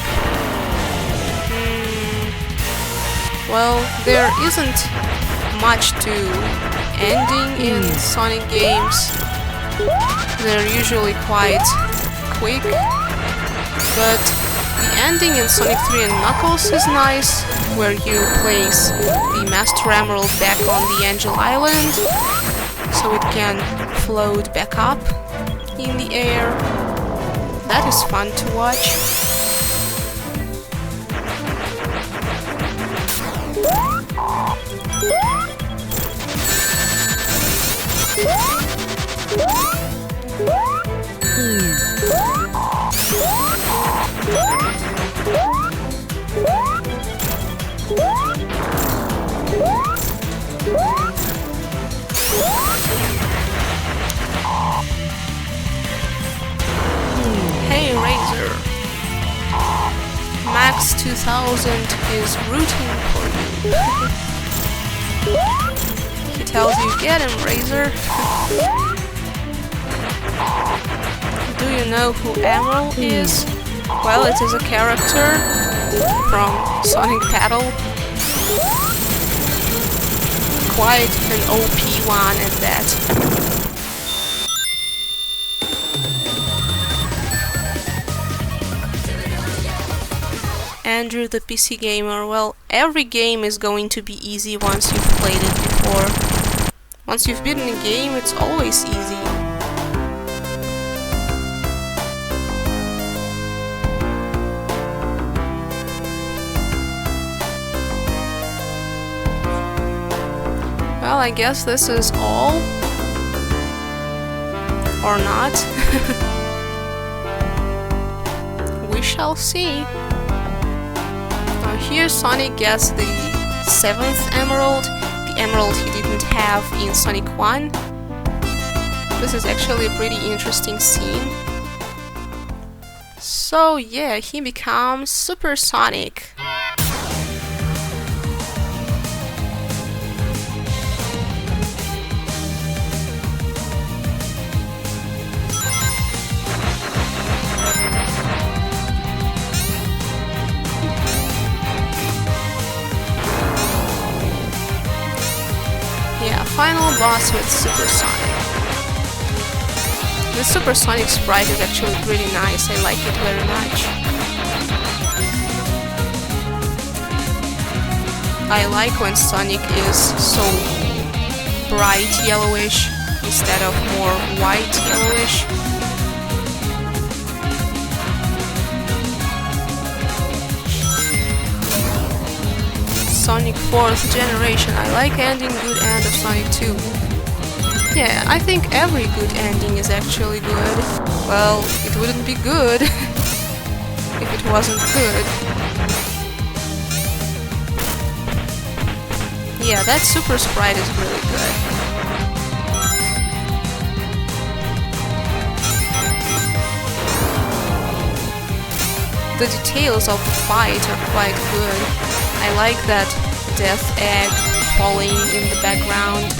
Well, there isn't much to ending in Sonic games. They're usually quite quick, but the ending in Sonic 3 and Knuckles is nice, where you place the Master Emerald back on the Angel Island, so it can float back up in the air. That is fun to watch. Hey Razor, Max 2000 is rooting for you. He tells you, get him, Razor. Do you know who Emerald is? Well, it is a character from Sonic Battle. Quite an OP one at that. Andrew the PC Gamer, well, every game is going to be easy once you've played it before. Once you've beaten a game, it's always easy. Well, I guess this is all. Or not. We shall see. Now here Sonic gets the 7th emerald, the emerald he didn't have in Sonic 1. This is actually a pretty interesting scene. So yeah, he becomes Super Sonic. Yeah, final boss with Super Sonic. The Super Sonic sprite is actually pretty nice, I like it very much. I like when Sonic is so bright yellowish instead of more white yellowish. Sonic 4th generation. I like ending good end of Sonic 2. Yeah, I think every good ending is actually good. Well, it wouldn't be good if it wasn't good. Yeah, that super sprite is really good. The details of the fight are quite good. I like that death egg falling in the background.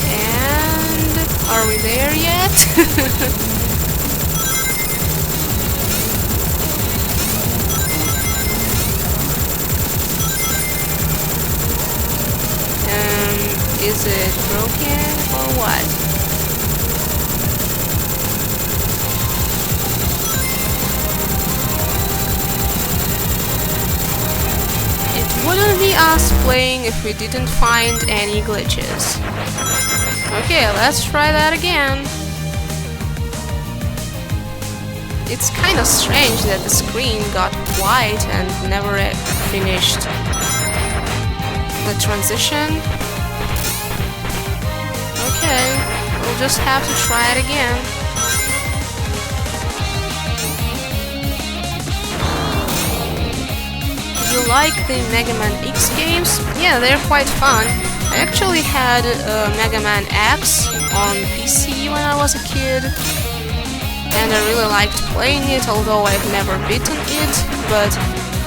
And are we there yet? Is it broken or what? It wouldn't be us playing if we didn't find any glitches. Okay, let's try that again. It's kinda strange that the screen got white and never finished the transition. Okay, we'll just have to try it again. You like the Mega Man X games? Yeah, they're quite fun. I actually had Mega Man X on PC when I was a kid. and I really liked playing it, although I've never beaten it, but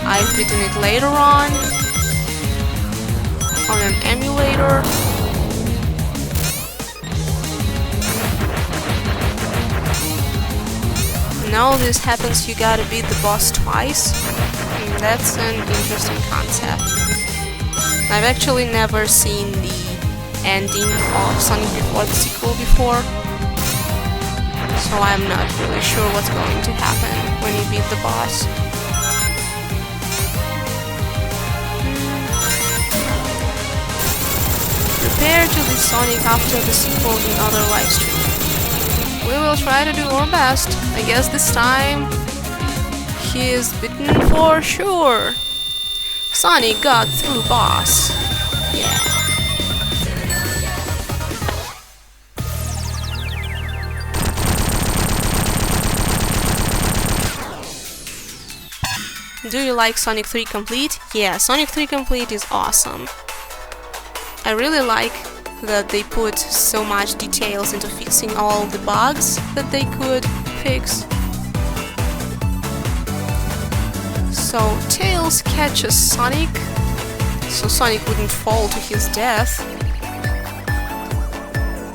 I've beaten it later on an emulator. Now this happens, you gotta beat the boss twice. That's an interesting concept. I've actually never seen the ending of Sonic before the sequel before, so I'm not really sure what's going to happen when you beat the boss. Prepare to beat Sonic after the sequel in other livestream. We will try to do our best. I guess this time he is beaten for sure. Sonic got through boss. Yeah. Do you like Sonic 3 Complete? Yeah, Sonic 3 Complete is awesome. I really like that they put so much details into fixing all the bugs that they could fix. So Tails catches Sonic, so Sonic wouldn't fall to his death.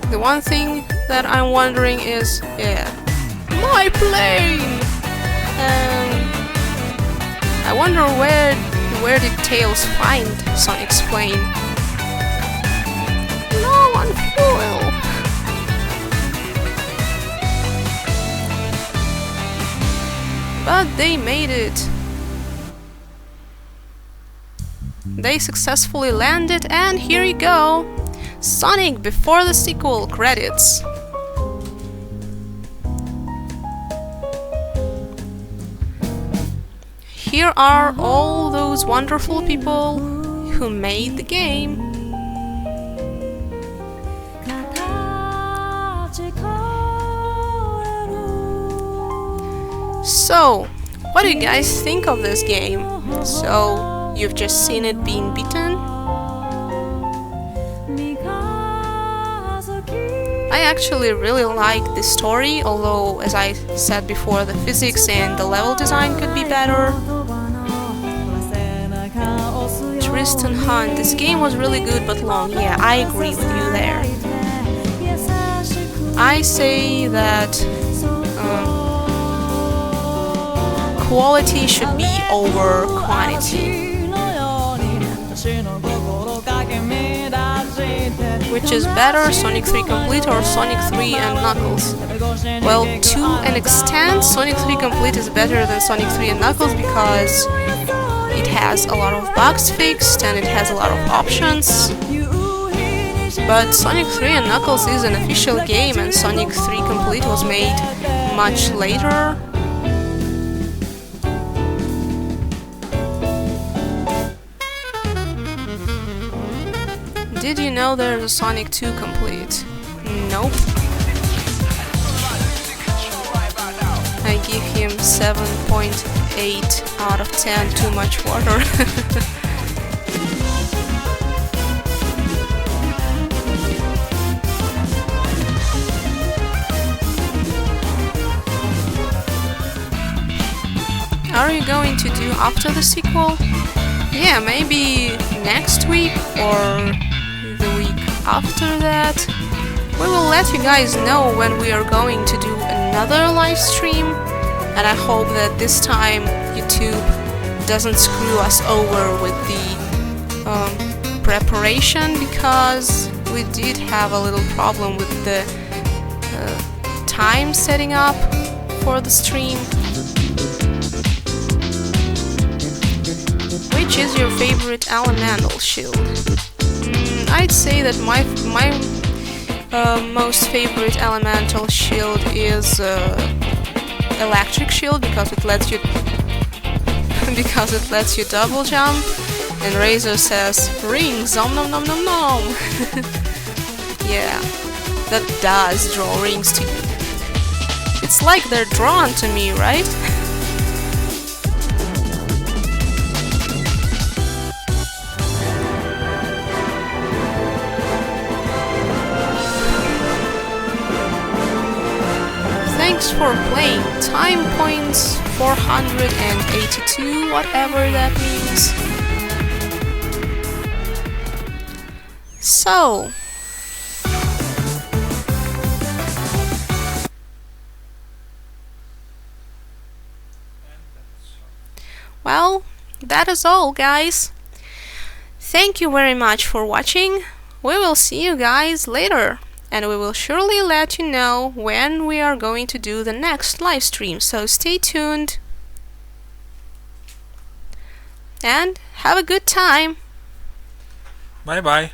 The one thing that I'm wondering is, my plane! I wonder where did Tails find Sonic's plane? Low on fuel! But they made it. They successfully landed, and here you go! Sonic before the sequel credits. Here are all those wonderful people who made the game. So, what do you guys think of this game? So, you've just seen it being beaten? I actually really like the story, although, as I said before, the physics and the level design could be better. Tristan Hunt, this game was really good but long. Yeah, I agree with you there. I say that quality should be over quantity. Which is better, Sonic 3 Complete or Sonic 3 and Knuckles? Well, to an extent, Sonic 3 Complete is better than Sonic 3 and Knuckles because it has a lot of bugs fixed and it has a lot of options. But Sonic 3 and Knuckles is an official game and Sonic 3 Complete was made much later. Did you know there's a Sonic 2 Complete? Nope. I give him 7.8 out of 10, too much water. Are you going to do after the sequel? Yeah, maybe next week or the week after that. We will let you guys know when we are going to do another live stream, and I hope that this time YouTube doesn't screw us over with the preparation, because we did have a little problem with the time setting up for the stream. Which is your favorite elemental shield? I'd say that my most favorite elemental shield is electric shield because it lets you double jump, and Razor says rings, nom nom nom nom nom. Yeah, that does draw rings to you. It's like they're drawn to me, right? Thanks for playing. time points 482, whatever that means. So, well, that is all, guys. Thank you very much for watching. We will see you guys later, and we will surely let you know when we are going to do the next live stream, so stay tuned and have a good time. Bye bye.